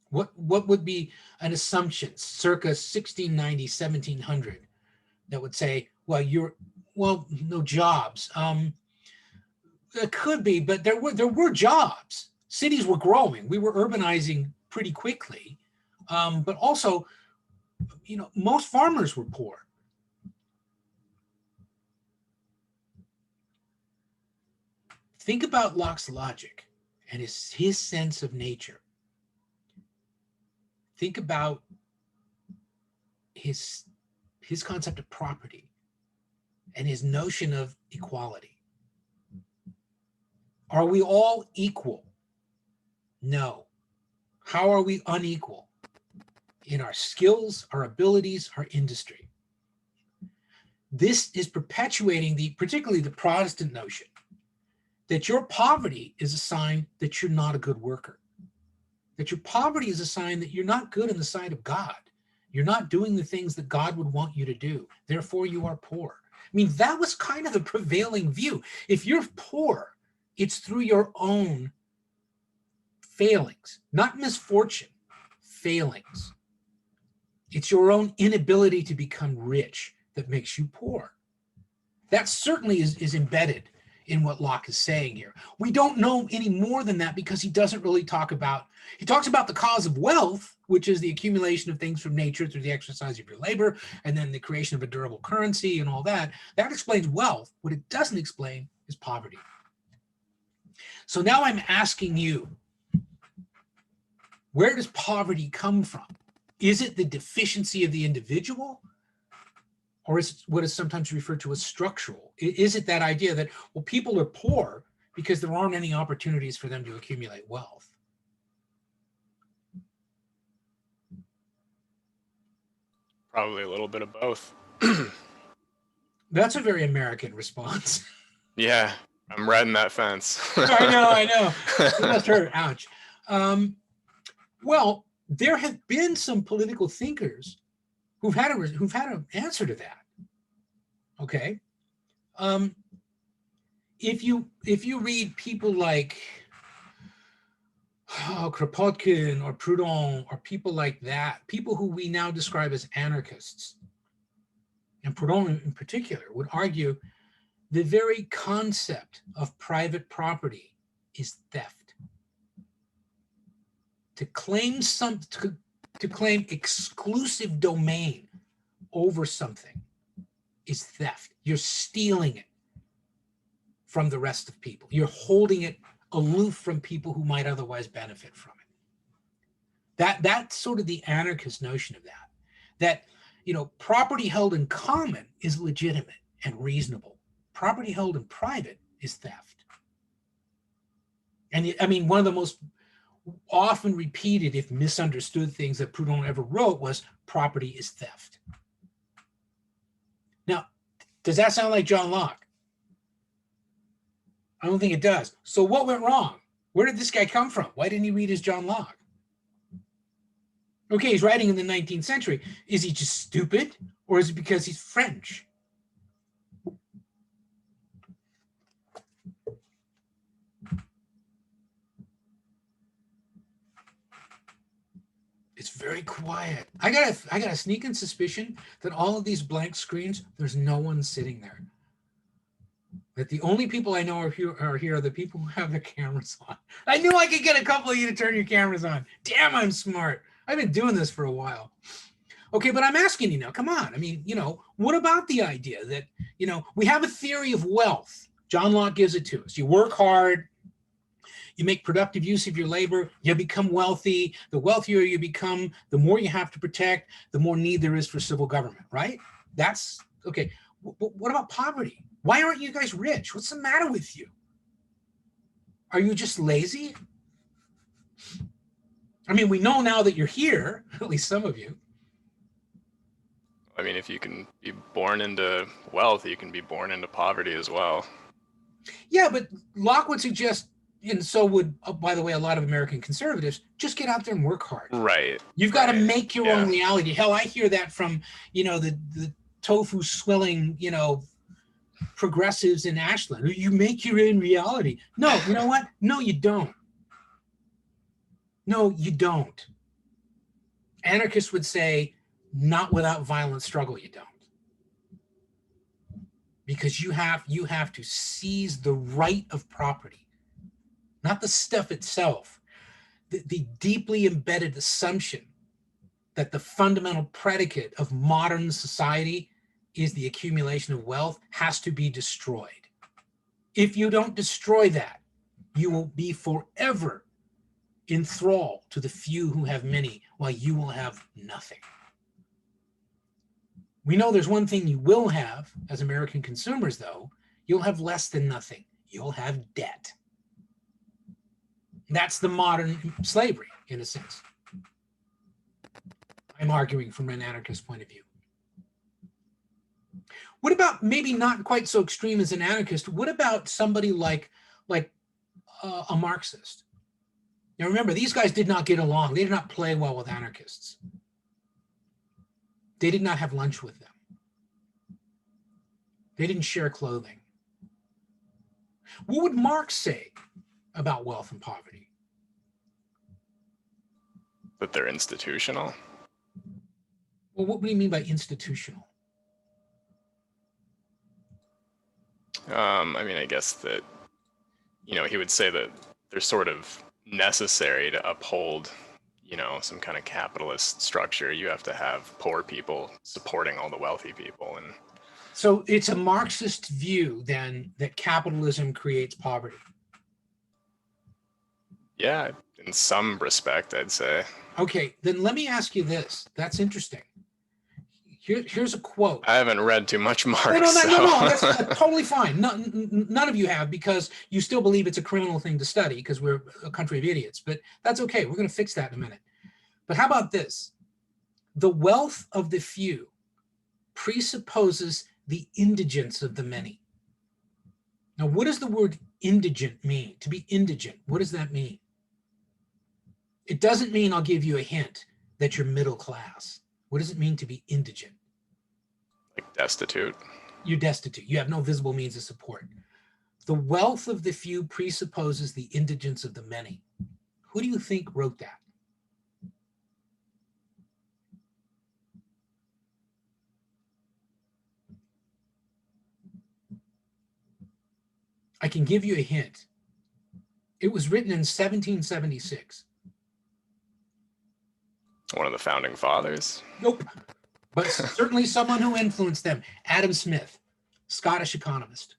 What would be an assumption circa 1690, 1700 that would say, well, no jobs. It could be, but there were jobs. Cities were growing. We were urbanizing pretty quickly. But also, most farmers were poor. Think about Locke's logic and his sense of nature. Think about his concept of property and his notion of equality. Are we all equal? No. How are we unequal? In our skills, our abilities, our industry. This is perpetuating particularly the Protestant notion that your poverty is a sign that you're not a good worker. That your poverty is a sign that you're not good in the sight of God. You're not doing the things that God would want you to do. Therefore, you are poor. I mean, that was kind of the prevailing view. If you're poor, it's through your own failings, not misfortune, failings. It's your own inability to become rich that makes you poor. That certainly is embedded in what Locke is saying here. We don't know any more than that because he doesn't really talk about, he talks about the cause of wealth, which is the accumulation of things from nature through the exercise of your labor, and then the creation of a durable currency and all that. That explains wealth. What it doesn't explain is poverty. So now I'm asking you, where does poverty come from? Is it the deficiency of the individual? Or is it what is sometimes referred to as structural? Is it that idea that, well, people are poor because there aren't any opportunities for them to accumulate wealth? Probably a little bit of both. That's a very American response. Yeah, I'm riding that fence. I know. It must hurt. Ouch. Well, there have been some political thinkers who've had an answer to that. Okay. If you read people like Kropotkin or Proudhon or people like that, people who we now describe as anarchists, and Proudhon in particular, would argue the very concept of private property is theft. To claim to claim exclusive domain over something is theft. You're stealing it from the rest of people. You're holding it aloof from people who might otherwise benefit from it. That's sort of the anarchist notion of that, you know, property held in common is legitimate and reasonable. Property held in private is theft. And I mean, one of the most often repeated, if misunderstood, things that Proudhon ever wrote was property is theft. Now, does that sound like John Locke? I don't think it does. So what went wrong? Where did this guy come from? Why didn't he read his John Locke? Okay, he's writing in the 19th century. Is he just stupid, or is it because he's French? It's very quiet. I got a sneaking suspicion that all of these blank screens, there's no one sitting there. That the only people I know are here are the people who have their cameras on. I knew I could get a couple of you to turn your cameras on. Damn, I'm smart. I've been doing this for a while. Okay, but I'm asking you now, come on. I mean, you know, what about the idea that, you know, we have a theory of wealth. John Locke gives it to us. You work hard, you make productive use of your labor, you become wealthy. The wealthier you become, the more you have to protect, the more need there is for civil government, right? That's, okay. What about poverty? Why aren't you guys rich? What's the matter with you? Are you just lazy? I mean, we know now that you're here, at least some of you. I mean, if you can be born into wealth, you can be born into poverty as well. Yeah, but Locke would suggest, and so would, by the way, a lot of American conservatives, just get out there and work hard. Right. You've got to make your own reality. Hell, I hear that from, you know, the tofu swilling, you know, progressives in Ashland. You make your own reality. No, you know what? No, you don't. No, you don't. Anarchists would say, not without violent struggle, you don't. Because you have to seize the right of property, not the stuff itself. The deeply embedded assumption that the fundamental predicate of modern society is the accumulation of wealth has to be destroyed. If you don't destroy that, you will be forever enthralled to the few who have many, while you will have nothing. We know there's one thing you will have as American consumers, though. You'll have less than nothing. You'll have debt. That's the modern slavery, in a sense. I'm arguing from an anarchist point of view. What about, maybe not quite so extreme as an anarchist, what about somebody like a Marxist? Now remember, these guys did not get along. They did not play well with anarchists. They did not have lunch with them. They didn't share clothing. What would Marx say about wealth and poverty? That they're institutional. Well, what do you mean by institutional? I mean, I guess that, he would say that they're sort of necessary to uphold, some kind of capitalist structure. You have to have poor people supporting all the wealthy people. And So it's a Marxist view then that capitalism creates poverty. yeah, in some respect, I'd say. Okay, then let me ask you this. That's interesting. Here's a quote. I haven't read too much Marx. No, that's so- totally fine. None of you have, because you still believe it's a criminal thing to study because we're a country of idiots, but that's okay. We're going to fix that in a minute. But how about this? The wealth of the few presupposes the indigence of the many. Now, what does the word indigent mean? To be indigent, what does that mean? It doesn't mean, I'll give you a hint, that you're middle class. What does it mean to be indigent? Like destitute. You're destitute. You have no visible means of support. The wealth of the few presupposes the indigence of the many. Who do you think wrote that? I can give you a hint. It was written in 1776. One of the founding fathers. Nope. But certainly someone who influenced them. Adam Smith, Scottish economist.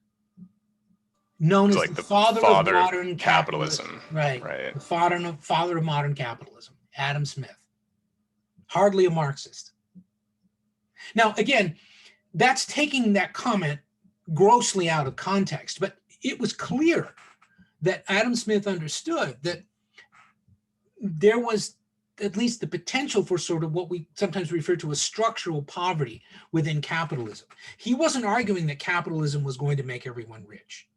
Known as Like the father of modern capitalism. Right. Right. The father of modern capitalism. Adam Smith. Hardly a Marxist. Now, again, that's taking that comment grossly out of context, but it was clear that Adam Smith understood that there was at least the potential for sort of what we sometimes refer to as structural poverty within capitalism. He wasn't arguing that capitalism was going to make everyone rich.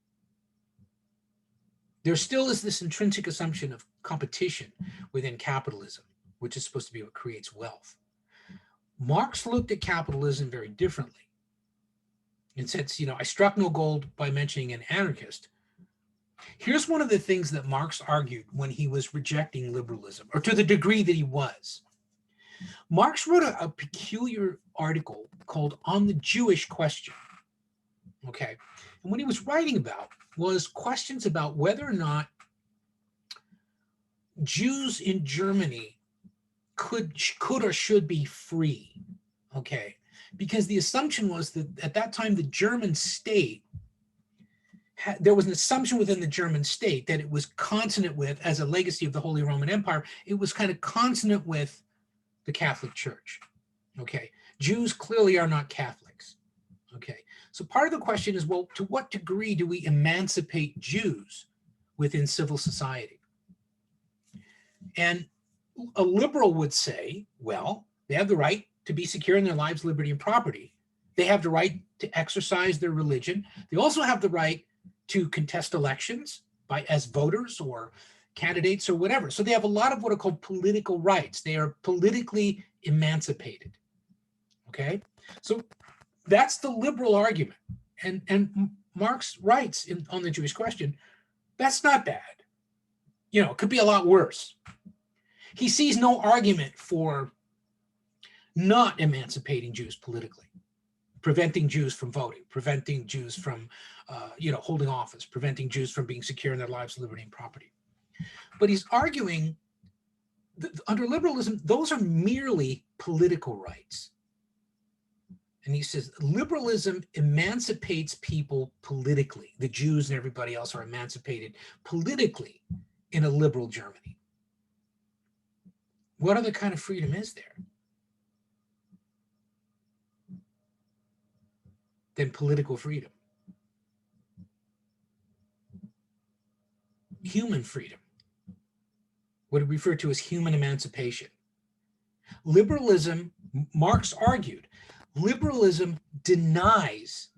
There still is this intrinsic assumption of competition within capitalism, which is supposed to be what creates wealth. Marx looked at capitalism very differently and said, I struck no gold by mentioning an anarchist. Here's one of the things that Marx argued when he was rejecting liberalism, or to the degree that he was. Marx wrote a peculiar article called On the Jewish Question. Okay. And what he was writing about was questions about whether or not Jews in Germany could or should be free. Okay. Because the assumption was that at that time, the German state, there was an assumption within the German state that it was consonant with, as a legacy of the Holy Roman Empire, it was kind of consonant with the Catholic Church. Okay. Jews clearly are not Catholics. Okay. So part of the question is, well, to what degree do we emancipate Jews within civil society? And a liberal would say, well, they have the right to be secure in their lives, liberty, and property. They have the right to exercise their religion. They also have the right to contest elections as voters or candidates or whatever. So they have a lot of what are called political rights. They are politically emancipated. Okay, so that's the liberal argument. And Marx writes on the Jewish Question, that's not bad. It could be a lot worse. He sees no argument for not emancipating Jews politically, preventing Jews from voting, preventing Jews from, holding office, preventing Jews from being secure in their lives, liberty, and property. But he's arguing that under liberalism, those are merely political rights. And he says liberalism emancipates people politically. The Jews and everybody else are emancipated politically in a liberal Germany. What other kind of freedom is there than political freedom? Human freedom, what we refer to as human emancipation. Liberalism, Marx argued, liberalism denies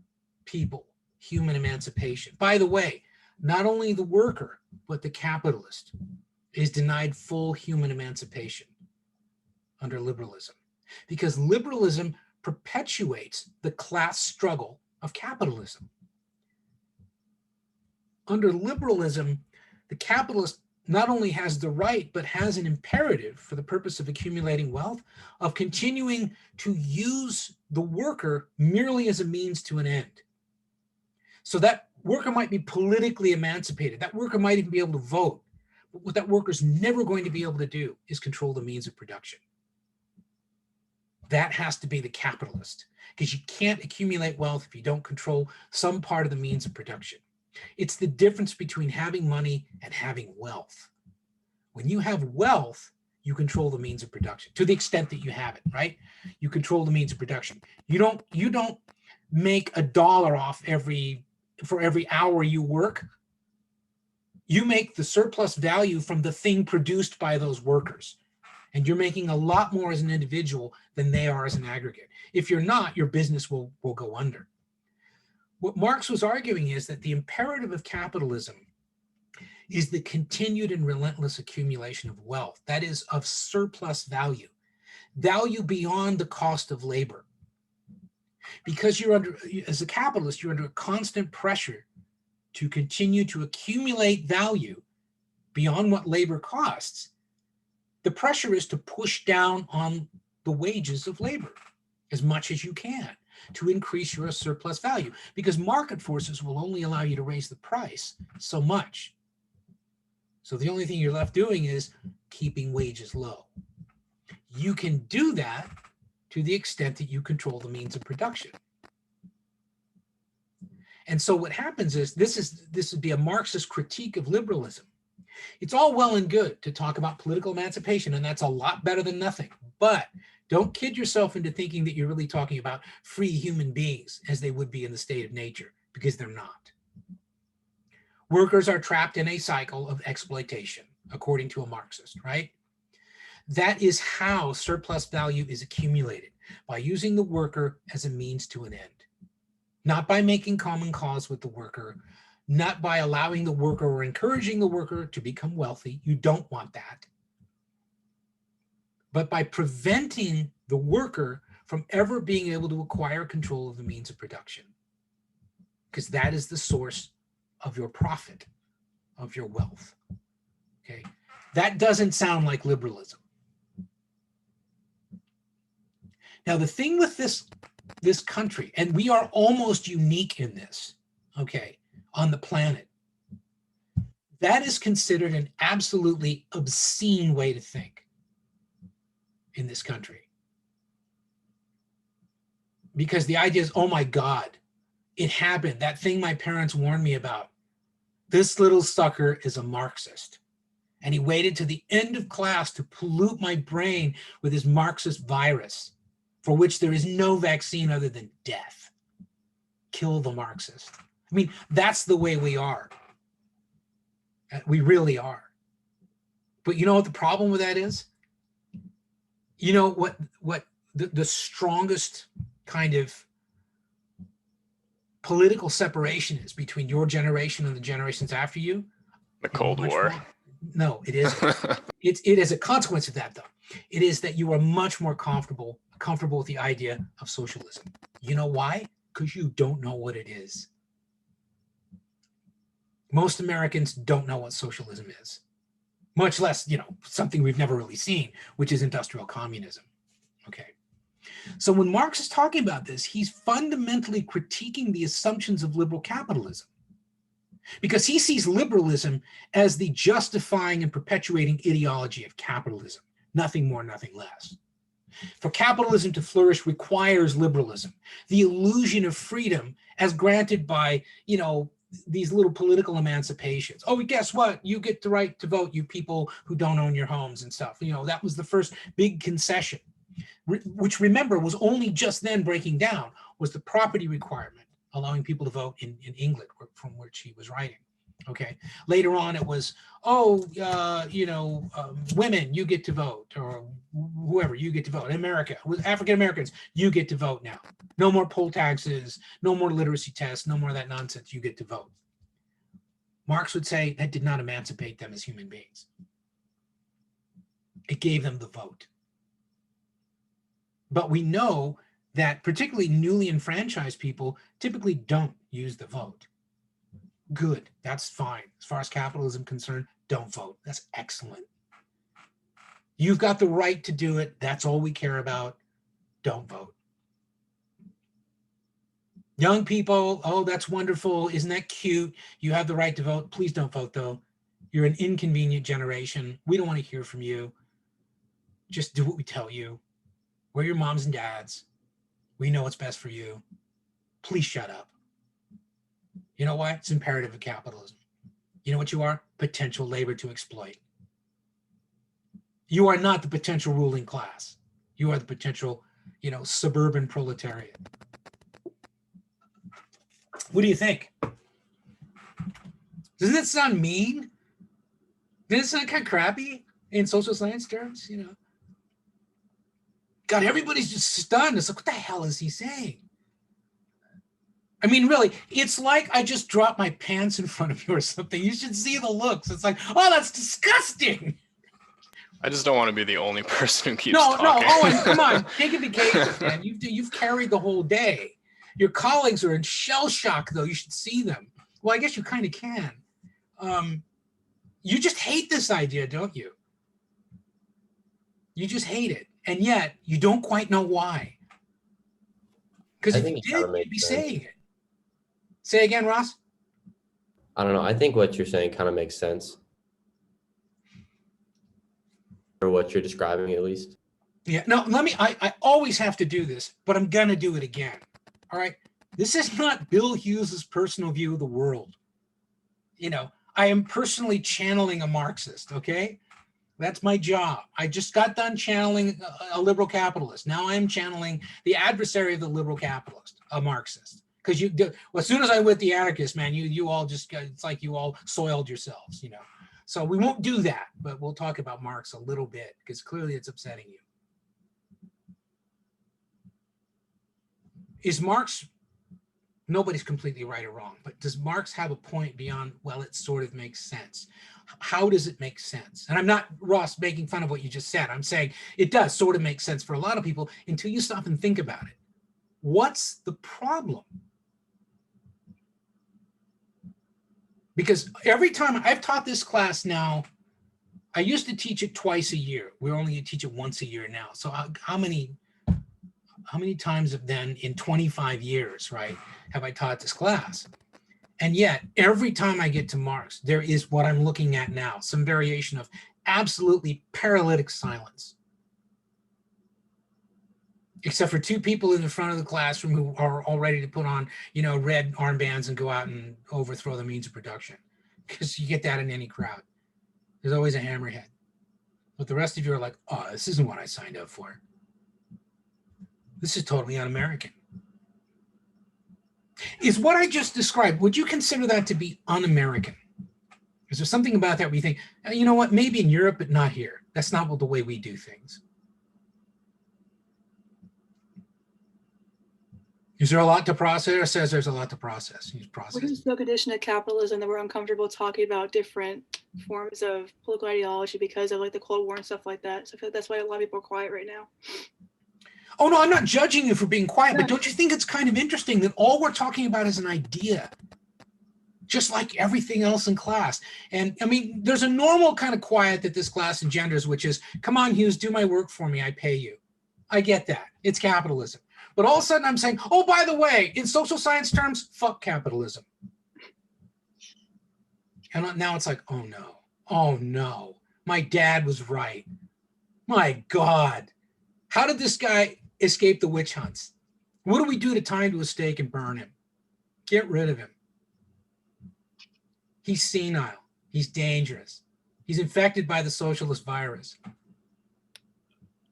people human emancipation. By the way, not only the worker, but the capitalist is denied full human emancipation under liberalism, because liberalism perpetuates the class struggle of capitalism. Under liberalism, the capitalist not only has the right, but has an imperative for the purpose of accumulating wealth, of continuing to use the worker merely as a means to an end. So that worker might be politically emancipated. That worker might even be able to vote. But what that worker's never going to be able to do is control the means of production. That has to be the capitalist, because you can't accumulate wealth if you don't control some part of the means of production. It's the difference between having money and having wealth. When you have wealth, you control the means of production to the extent that you have it, right? You control the means of production. You don't make $1 off for every hour you work. You make the surplus value from the thing produced by those workers. And you're making a lot more as an individual than they are as an aggregate. If you're not, your business will go under. What Marx was arguing is that the imperative of capitalism is the continued and relentless accumulation of wealth, that is, of surplus value, value beyond the cost of labor. Because as a capitalist, you're under a constant pressure to continue to accumulate value beyond what labor costs. The pressure is to push down on the wages of labor as much as you can to increase your surplus value, because market forces will only allow you to raise the price so much. So the only thing you're left doing is keeping wages low. You can do that to the extent that you control the means of production. And so what happens is, this would be a Marxist critique of liberalism. It's all well and good to talk about political emancipation, and that's a lot better than nothing. But don't kid yourself into thinking that you're really talking about free human beings as they would be in the state of nature, because they're not. Workers are trapped in a cycle of exploitation, according to a Marxist, right? That is how surplus value is accumulated, by using the worker as a means to an end. Not by making common cause with the worker, not by allowing the worker or encouraging the worker to become wealthy. You don't want that. But by preventing the worker from ever being able to acquire control of the means of production. Because that is the source of your profit, of your wealth. Okay, that doesn't sound like liberalism. Now, the thing with this country, and we are almost unique in this, okay, on the planet, that is considered an absolutely obscene way to think in this country. Because the idea is, oh my God, it happened. That thing my parents warned me about. This little sucker is a Marxist. And he waited to the end of class to pollute my brain with his Marxist virus, for which there is no vaccine other than death. Kill the Marxist. I mean, that's the way we are. We really are. But you know what the problem with that is? You know what the strongest kind of political separation is between your generation and the generations after you? The Cold War. No, it isn't. It is a consequence of that, though. It is that you are much more comfortable with the idea of socialism. You know why? Because you don't know what it is. Most Americans don't know what socialism is, much less, something we've never really seen, which is industrial communism. Okay. So when Marx is talking about this, he's fundamentally critiquing the assumptions of liberal capitalism, because he sees liberalism as the justifying and perpetuating ideology of capitalism, nothing more, nothing less. For capitalism to flourish requires liberalism, the illusion of freedom as granted by, these little political emancipations. Oh, guess what? You get the right to vote, you people who don't own your homes and stuff. That was the first big concession, which, remember, was only just then breaking down, was the property requirement, allowing people to vote in England, from which he was writing. Okay. Later on, it was, women, you get to vote, or whoever, you get to vote. In America, with African Americans, you get to vote now. No more poll taxes, no more literacy tests, no more of that nonsense. You get to vote. Marx would say that did not emancipate them as human beings. It gave them the vote. But we know that particularly newly enfranchised people typically don't use the vote. Good, that's fine. As far as capitalism is concerned, don't vote. That's excellent. You've got the right to do it. That's all we care about. Don't vote. Young people, oh, that's wonderful. Isn't that cute? You have the right to vote. Please don't vote, though. You're an inconvenient generation. We don't want to hear from you. Just do what we tell you. We're your moms and dads. We know what's best for you. Please shut up. You know why? It's imperative of capitalism. You know what you are? Potential labor to exploit. You are not the potential ruling class. You are the potential, suburban proletariat. What do you think? Doesn't that sound mean? Doesn't it sound kind of crappy in social science terms? God, everybody's just stunned. It's like, what the hell is he saying? I mean, really, it's like I just dropped my pants in front of you or something. You should see the looks. It's like, oh, that's disgusting. I just don't want to be the only person who keeps No, talking. Owen, come on, take a vacation, man. You've carried the whole day. Your colleagues are in shell shock, though. You should see them. Well, I guess you kind of can. You just hate this idea, don't you? You just hate it. And yet, you don't quite know why. Because if you did, you'd be saying it. Say again, Ross? I don't know. I think what you're saying kind of makes sense. Or what you're describing, at least. Yeah, no, I always have to do this, but I'm going to do it again. All right? This is not Bill Hughes's personal view of the world. I am personally channeling a Marxist, okay? That's my job. I just got done channeling a liberal capitalist. Now I am channeling the adversary of the liberal capitalist, a Marxist. Because as soon as I went the anarchist, man, you all just, it's like you all soiled yourselves, So we won't do that, but we'll talk about Marx a little bit because clearly it's upsetting you. Is Marx, nobody's completely right or wrong, but does Marx have a point beyond, well, it sort of makes sense? How does it make sense? And I'm not, Ross, making fun of what you just said. I'm saying it does sort of make sense for a lot of people until you stop and think about it. What's the problem? Because every time I've taught this class now, I used to teach it twice a year. We only teach it once a year now. So how many times have then in 25 years, right, have I taught this class? And yet every time I get to Marx, there is what I'm looking at now, some variation of absolutely paralytic silence. Except for two people in the front of the classroom who are all ready to put on, red armbands and go out and overthrow the means of production. Because you get that in any crowd. There's always a hammerhead. But the rest of you are like, oh, this isn't what I signed up for. This is totally un-American. Is what I just described, would you consider that to be un-American? Is there something about that where you think, you know what, maybe in Europe, but not here. That's not the way we do things. Is there a lot to process? Or says there's a lot to process. We're in so conditioned to capitalism that we're uncomfortable talking about different forms of political ideology because of like the Cold War and stuff like that. So I feel like that's why a lot of people are quiet right now. Oh, no, I'm not judging you for being quiet, but don't you think it's kind of interesting that all we're talking about is an idea, just like everything else in class? And I mean, there's a normal kind of quiet that this class engenders, which is, come on, Hughes, do my work for me. I pay you. I get that. It's capitalism. But all of a sudden I'm saying, oh, by the way, in social science terms, fuck capitalism. And now it's like, oh no, my dad was right. My God, how did this guy escape the witch hunts? What do we do to tie him to a stake and burn him? Get rid of him. He's senile. He's dangerous. He's infected by the socialist virus.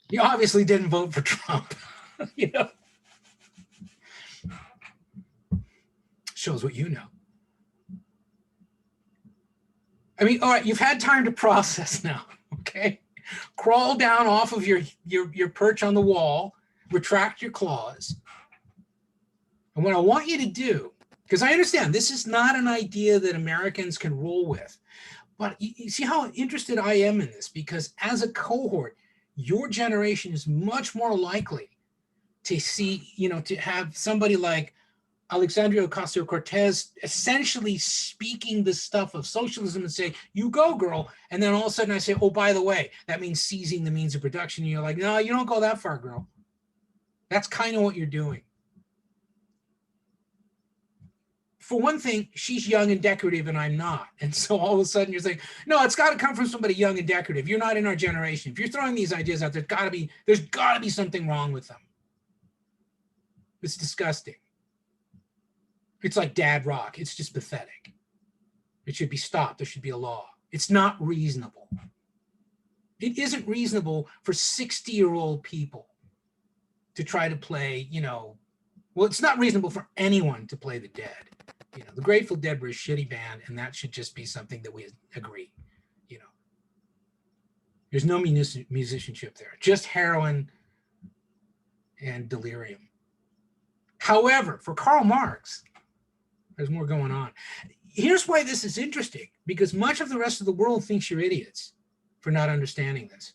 He obviously didn't vote for Trump. Shows what you know. I mean, all right, you've had time to process now, okay? Crawl down off of your perch on the wall, retract your claws. And what I want you to do, because I understand this is not an idea that Americans can roll with, but you see how interested I am in this, because as a cohort, your generation is much more likely to see, to have somebody like Alexandria Ocasio-Cortez essentially speaking the stuff of socialism and say, you go, girl. And then all of a sudden I say, oh, by the way, that means seizing the means of production. And you're like, no, you don't go that far, girl. That's kind of what you're doing. For one thing, she's young and decorative and I'm not. And so all of a sudden you're saying, no, it's got to come from somebody young and decorative. You're not in our generation. If you're throwing these ideas out, there's got to be something wrong with them. It's disgusting. It's like dad rock. It's just pathetic. It should be stopped. There should be a law. It's not reasonable. It isn't reasonable for 60-year-old people to try to play, well, it's not reasonable for anyone to play the Dead. The Grateful Dead were a shitty band, and that should just be something that we agree. There's no musicianship there, just heroin and delirium. However, for Karl Marx, there's more going on. Here's why this is interesting, because much of the rest of the world thinks you're idiots for not understanding this.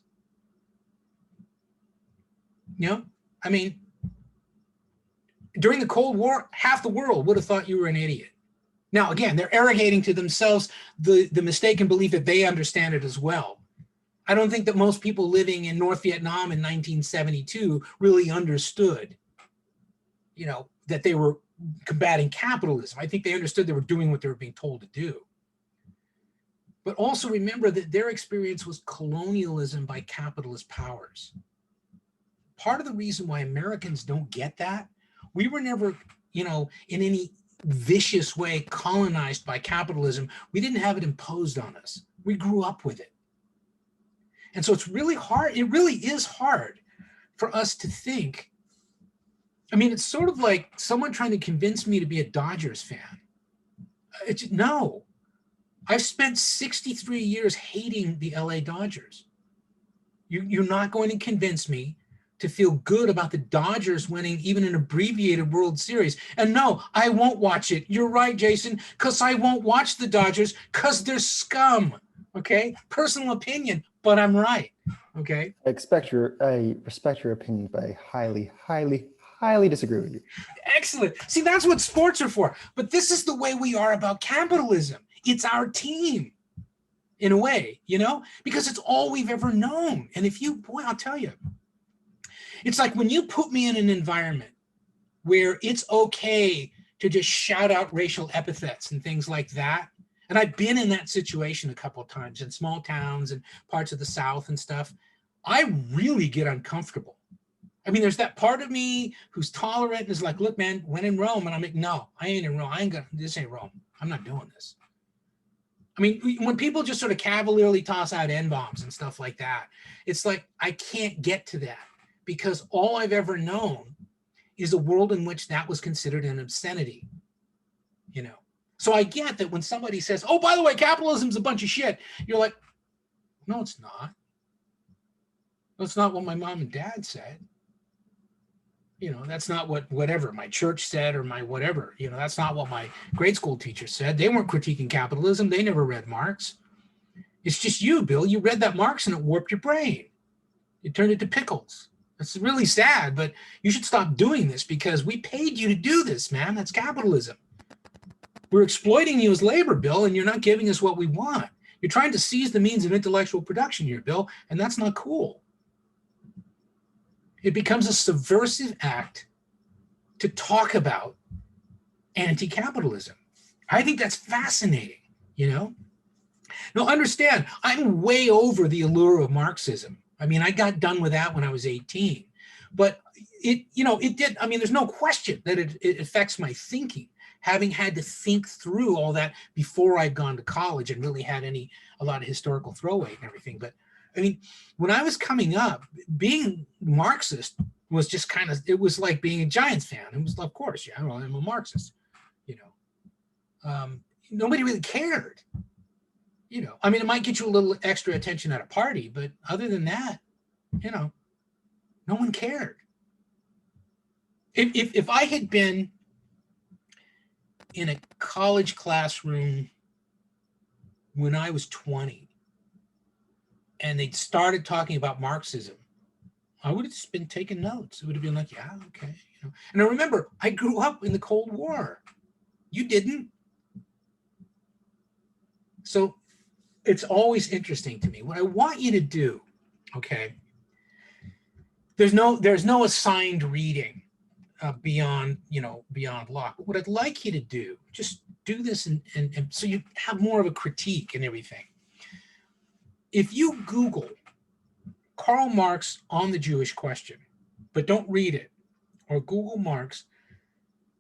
I mean, during the Cold War, half the world would have thought you were an idiot. Now, again, they're arrogating to themselves the mistaken belief that they understand it as well. I don't think that most people living in North Vietnam in 1972 really understood, that they were combating capitalism. I think they understood they were doing what they were being told to do. But also remember that their experience was colonialism by capitalist powers. Part of the reason why Americans don't get that, we were never, in any vicious way colonized by capitalism. We didn't have it imposed on us. We grew up with it. And so it's really hard. It really is hard for us to think. I mean, it's sort of like someone trying to convince me to be a Dodgers fan. No, I've spent 63 years hating the LA Dodgers. You're not going to convince me to feel good about the Dodgers winning even an abbreviated World Series. And no, I won't watch it. You're right, Jason, because I won't watch the Dodgers because they're scum. Okay, personal opinion, but I'm right. Okay. I respect your opinion, but I highly disagree with you. Excellent. See, that's what sports are for. But this is the way we are about capitalism. It's our team, in a way, because it's all we've ever known. And I'll tell you, it's like when you put me in an environment where it's okay to just shout out racial epithets and things like that. And I've been in that situation a couple of times in small towns and parts of the South and stuff. I really get uncomfortable. I mean, there's that part of me who's tolerant and is like, look, man, when in Rome. And I'm like, no, I ain't in Rome. This ain't Rome. I'm not doing this. I mean, when people just sort of cavalierly toss out N-bombs and stuff like that, it's like, I can't get to that because all I've ever known is a world in which that was considered an obscenity, So I get that when somebody says, oh, by the way, capitalism's a bunch of shit, you're like, no, it's not. That's not what my mom and dad said. That's not whatever my church said or my whatever, that's not what my grade school teacher said. They weren't critiquing capitalism. They never read Marx. It's just you, Bill. You read that Marx and it warped your brain. It turned into pickles. It's really sad, but you should stop doing this because we paid you to do this, man. That's capitalism. We're exploiting you as labor, Bill, and you're not giving us what we want. You're trying to seize the means of intellectual production here, Bill, and that's not cool. It becomes a subversive act to talk about anti-capitalism. I think that's fascinating, Now understand, I'm way over the allure of Marxism. I mean, I got done with that when I was 18, but it did. I mean, there's no question that it affects my thinking, having had to think through all that before I'd gone to college and really had a lot of historical throwaway and everything. But I mean, when I was coming up, being Marxist was just it was like being a Giants fan. It was, of course, I'm a Marxist, nobody really cared. I mean, it might get you a little extra attention at a party, but other than that, no one cared. If I had been in a college classroom when I was 20 and they'd started talking about Marxism, I would have just been taking notes. It would have been like, yeah, okay. You know? And I remember I grew up in the Cold War. You didn't. So it's always interesting to me. What I want you to do, okay, there's no assigned reading beyond law. But what I'd like you to do, just do this and so you have more of a critique and everything. If you Google Karl Marx on the Jewish question, but don't read it, or Google Marx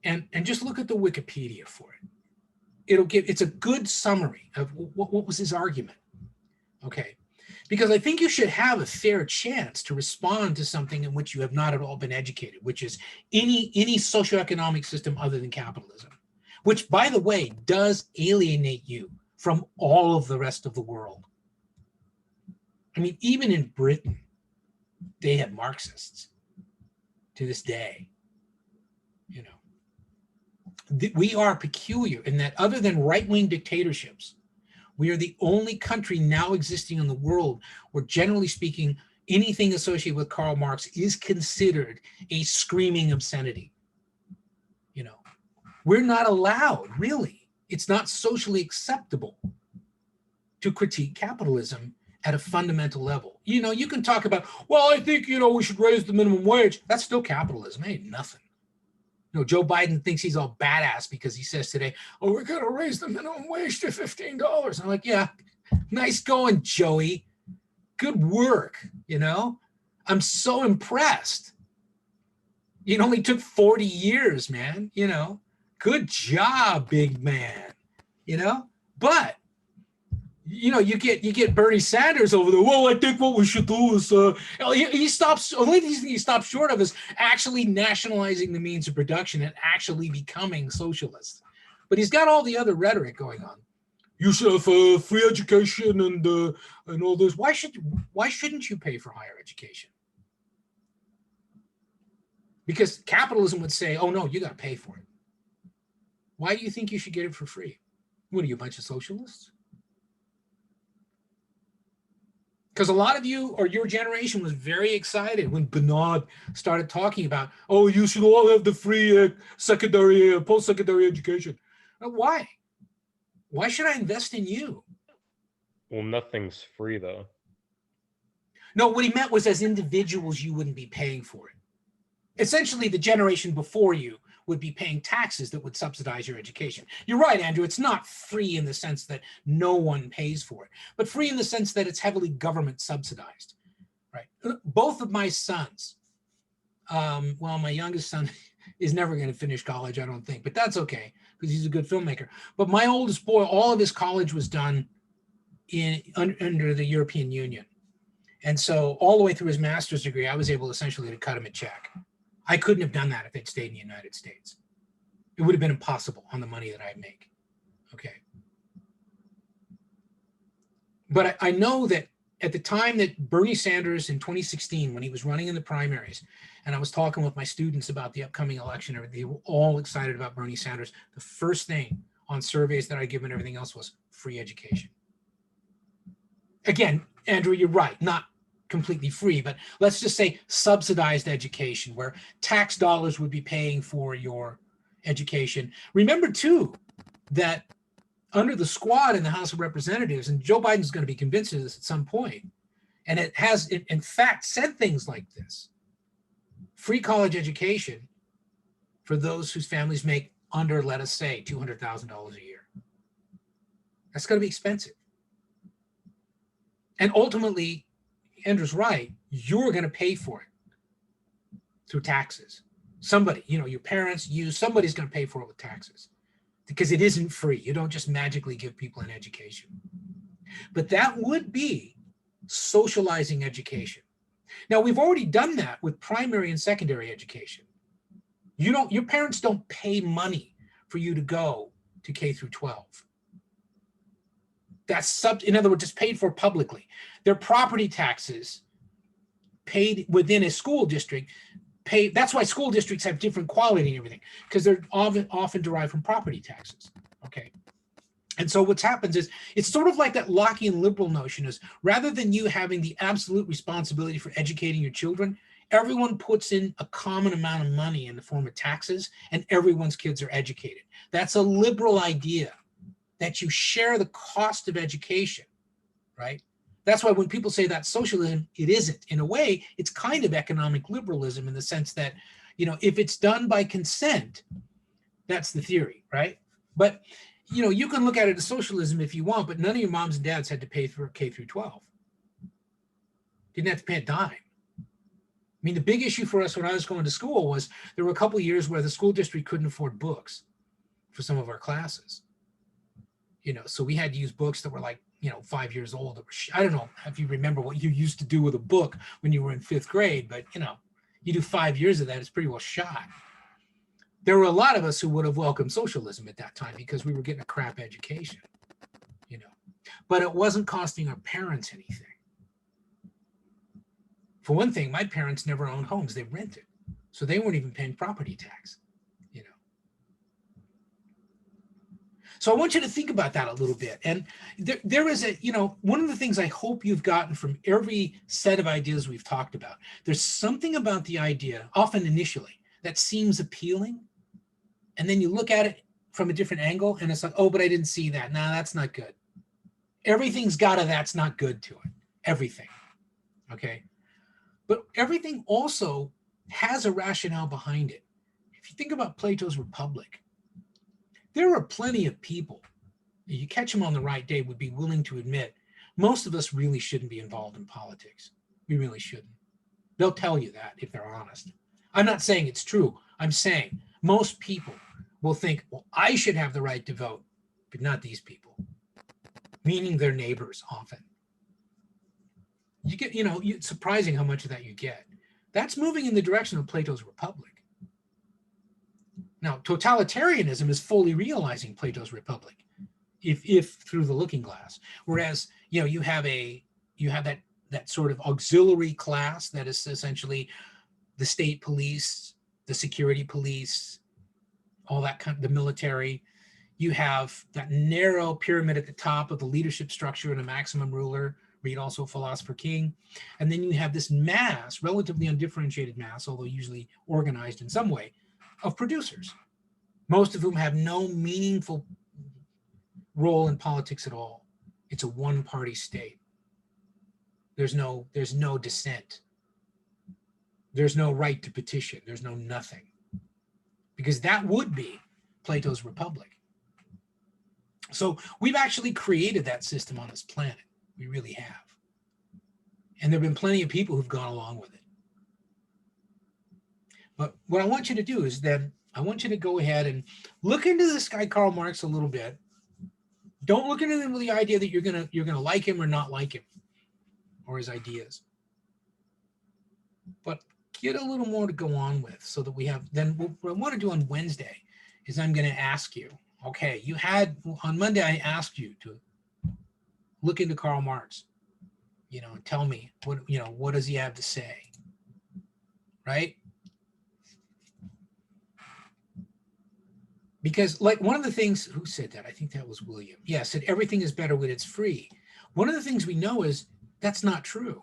and just look at the Wikipedia for it. It's a good summary of what was his argument. Okay. Because I think you should have a fair chance to respond to something in which you have not at all been educated, which is any socioeconomic system other than capitalism, which, by the way, does alienate you from all of the rest of the world. I mean, even in Britain, they have Marxists to this day. You know, we are peculiar in that, other than right-wing dictatorships, we are the only country now existing in the world where, generally speaking, anything associated with Karl Marx is considered a screaming obscenity. You know, we're not allowed, really. It's not socially acceptable to critique capitalism at a fundamental level. You know, you can talk about, well, I think, we should raise the minimum wage. That's still capitalism. It ain't nothing. Joe Biden thinks he's all badass because he says today, oh, we're going to raise the minimum wage to $15. I'm like, yeah, nice going, Joey. Good work. I'm so impressed. It only took 40 years, man. Good job, big man. But you get Bernie Sanders over there. Well, I think what we should do is he stops. Only thing he stops short of is actually nationalizing the means of production and actually becoming socialist. But he's got all the other rhetoric going on. You should have free education and all this. Why shouldn't you pay for higher education? Because capitalism would say, oh no, you got to pay for it. Why do you think you should get it for free? What are you, a bunch of socialists? Because a lot of you, or your generation, was very excited when Bernard started talking about, oh, you should all have the free secondary, post-secondary education. Why? Why should I invest in you? Well, nothing's free, though. No, what he meant was, as individuals, you wouldn't be paying for it. Essentially, the generation before you would be paying taxes that would subsidize your education. You're right, Andrew. It's not free in the sense that no one pays for it, but free in the sense that it's heavily government subsidized, right? Both of my sons, well, my youngest son is never going to finish college, I don't think, but that's okay because he's a good filmmaker. But my oldest boy, all of his college was done under the European Union. And so all the way through his master's degree, I was able essentially to cut him a check. I couldn't have done that if they'd stayed in the United States. It would have been impossible on the money that I make. Okay. But I know that at the time that Bernie Sanders in 2016, when he was running in the primaries, and I was talking with my students about the upcoming election, they were all excited about Bernie Sanders. The first thing on surveys that I give and everything else was free education. Again, Andrew, you're right, not completely free, but let's just say subsidized education, where tax dollars would be paying for your education. Remember too, that under the squad in the House of Representatives, and Joe Biden's going to be convinced of this at some point, and it has in fact said things like this: free college education for those whose families make under, let us say, $200,000 a year. That's going to be expensive. And ultimately, Andrew's right, you're going to pay for it through taxes. Somebody, your parents, somebody's going to pay for it with taxes because it isn't free. You don't just magically give people an education. But that would be socializing education. Now, we've already done that with primary and secondary education. Your parents don't pay money for you to go to K through 12. That's in other words, it's paid for publicly. Their property taxes paid within a school district that's why school districts have different quality and everything, because they're often derived from property taxes. Okay. And so what happens is, it's sort of like that Lockean liberal notion is, rather than you having the absolute responsibility for educating your children, Everyone puts in a common amount of money in the form of taxes, and everyone's kids are educated. That's a liberal idea, that you share the cost of education, right? That's why when people say that's socialism, it isn't. In a way, it's kind of economic liberalism in the sense that, you know, if it's done by consent, that's the theory, right? But, you know, you can look at it as socialism if you want, but none of your moms and dads had to pay for K through 12. Didn't have to pay a dime. I mean, the big issue for us when I was going to school was there were a couple of years where the school district couldn't afford books for some of our classes. You know, so we had to use books that were like, you know, 5 years old. I don't know if you remember what you used to do with a book when you were in 5th grade, but, you know, you do 5 years of that, it's pretty well shot. There were a lot of us who would have welcomed socialism at that time because we were getting a crap education, you know, but it wasn't costing our parents anything. For one thing, my parents never owned homes, they rented. So they weren't even paying property tax, you know. So I want you to think about that a little bit. And there is a, you know, one of the things I hope you've gotten from every set of ideas we've talked about, there's something about the idea, often initially, that seems appealing. And then you look at it from a different angle and it's like, oh, but I didn't see that. Nah, that's not good. Everything's got a that's not good to it. Everything. Okay. But everything also has a rationale behind it. If you think about Plato's Republic, there are plenty of people, you catch them on the right day, would be willing to admit, most of us really shouldn't be involved in politics. We really shouldn't. They'll tell you that if they're honest. I'm not saying it's true. I'm saying most people will think, well, I should have the right to vote, but not these people, meaning their neighbors often. You get, you know, it's surprising how much of that you get. That's moving in the direction of Plato's Republic. Now, totalitarianism is fully realizing Plato's Republic, if through the looking glass. Whereas, you know, you have that sort of auxiliary class that is essentially the state police, the security police, all that kind of the military. You have that narrow pyramid at the top of the leadership structure and a maximum ruler. Read also Philosopher King. And then you have this mass, relatively undifferentiated mass, although usually organized in some way, of producers, most of whom have no meaningful role in politics at all. It's a one-party state. There's no dissent. There's no right to petition. There's no nothing. Because that would be Plato's Republic. So we've actually created that system on this planet. We really have. And there have been plenty of people who've gone along with it. But what I want you to do is then, I want you to go ahead and look into this guy, Karl Marx, a little bit. Don't look into him with the idea that you're gonna like him or not like him, or his ideas. But get a little more to go on with so that we have, then what I want to do on Wednesday is I'm going to ask you, okay, you had, on Monday, I asked you to look into Karl Marx, you know, and tell me what, you know, what does he have to say, right? Because like one of the things, who said that? I think that was William. Yeah, said everything is better when it's free. One of the things we know is that's not true.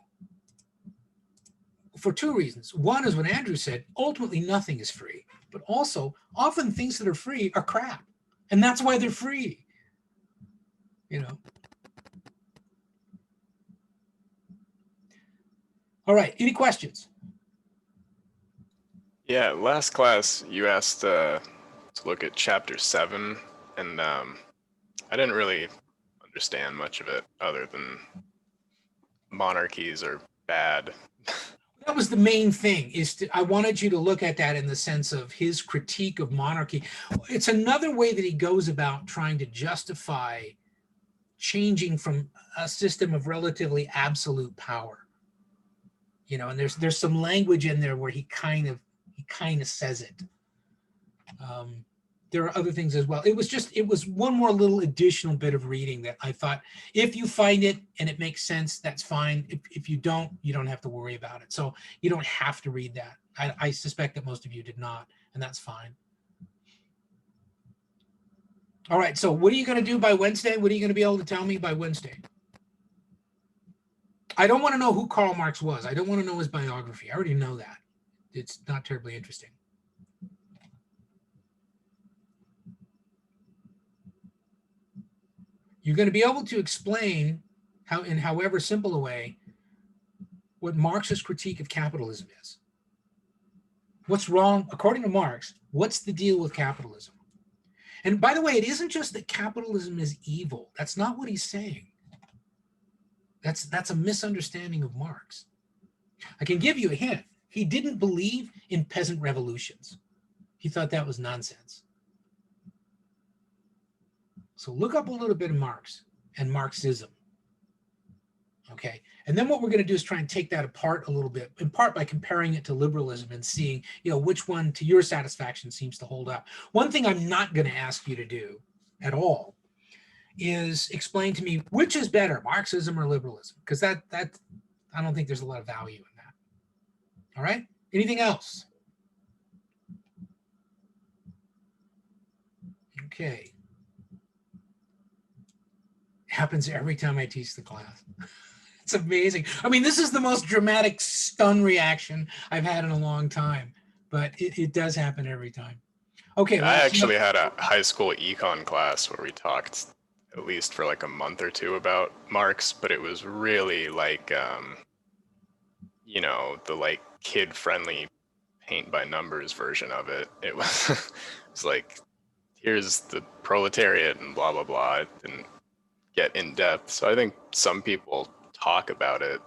For two reasons. One is what Andrew said, ultimately nothing is free, but also often things that are free are crap. And that's why they're free, you know? All right, any questions? Yeah, last class you asked to look at chapter 7, and I didn't really understand much of it other than monarchies are bad. That was the main thing, is I wanted you to look at that in the sense of his critique of monarchy. It's another way that he goes about trying to justify changing from a system of relatively absolute power. You know, and there's some language in there where he kind of says it. There are other things as well. It was one more little additional bit of reading that I thought, if you find it and it makes sense, that's fine. If you don't have to worry about it. So you don't have to read that. I suspect that most of you did not, and that's fine. All right, so what are you going to do by Wednesday? What are you going to be able to tell me by Wednesday? I don't want to know who Karl Marx was. I don't want to know his biography. I already know that. It's not terribly interesting. You're going to be able to explain how, in however simple a way, what Marx's critique of capitalism is. What's wrong, according to Marx, what's the deal with capitalism? And by the way, it isn't just that capitalism is evil. That's not what he's saying. That's a misunderstanding of Marx. I can give you a hint. He didn't believe in peasant revolutions. He thought that was nonsense. So look up a little bit of Marx and Marxism. Okay, and then what we're going to do is try and take that apart a little bit, in part by comparing it to liberalism and seeing, which one to your satisfaction seems to hold up. One thing I'm not going to ask you to do at all is explain to me which is better, Marxism or liberalism, because that I don't think there's a lot of value in that. All right, anything else? Okay. Happens every time I teach the class. It's amazing. I mean, this is the most dramatic stun reaction I've had in a long time, but it does happen every time. Okay. I actually had a high school econ class where we talked at least for like a month or two about Marx, but it was really like, the like kid-friendly paint by numbers version of it. It was, it was like, here's the proletariat and blah, blah, blah. It didn't get in depth. So I think some people talk about it,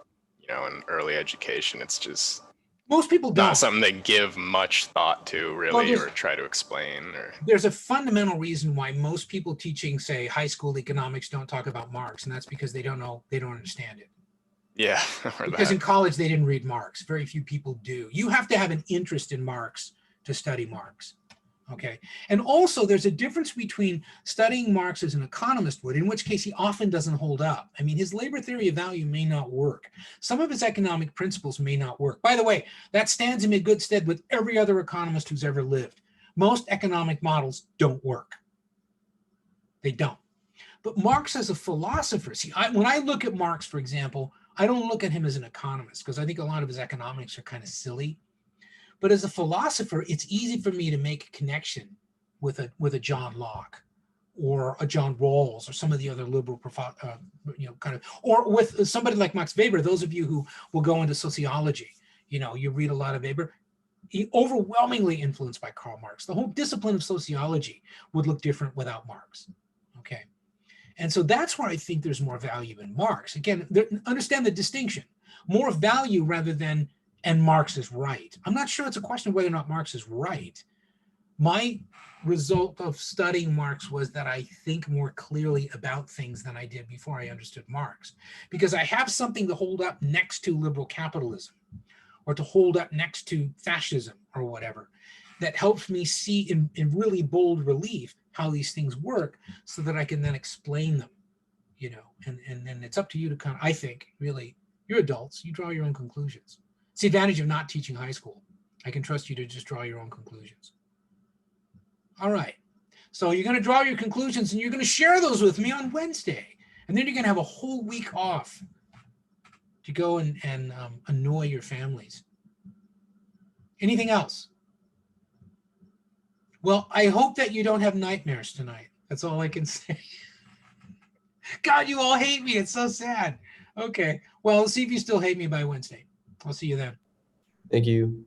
in early education. It's just most people don't. Not something they give much thought to, really, or try to explain. There's a fundamental reason why most people teaching, say, high school economics don't talk about Marx, and that's because they don't understand it. Yeah. Because in college they didn't read Marx. Very few people do. You have to have an interest in Marx to study Marx. Okay. And also there's a difference between studying Marx as an economist would, in which case he often doesn't hold up. I mean, his labor theory of value may not work. Some of his economic principles may not work. By the way, that stands him in good stead with every other economist who's ever lived. Most economic models don't work. They don't. But Marx as a philosopher, see, when I look at Marx, for example, I don't look at him as an economist because I think a lot of his economics are kind of silly. But as a philosopher, it's easy for me to make a connection with a John Locke or a John Rawls or some of the other liberal, or with somebody like Max Weber. Those of you who will go into sociology, you read a lot of Weber. He overwhelmingly influenced by Karl Marx. The whole discipline of sociology would look different without Marx. Okay, and so that's where I think there's more value in Marx. Again, understand the distinction: more value rather than. And Marx is right. I'm not sure it's a question of whether or not Marx is right. My result of studying Marx was that I think more clearly about things than I did before I understood Marx, because I have something to hold up next to liberal capitalism or to hold up next to fascism or whatever that helps me see in really bold relief how these things work so that I can then explain them, and then it's up to you to I think, really, you're adults, you draw your own conclusions. It's the advantage of not teaching high school. I can trust you to just draw your own conclusions. All right. So you're going to draw your conclusions and you're going to share those with me on Wednesday. And then you're going to have a whole week off to go and annoy your families. Anything else? Well, I hope that you don't have nightmares tonight. That's all I can say. God, you all hate me. It's so sad. Okay. Well, let's see if you still hate me by Wednesday. I'll see you then. Thank you.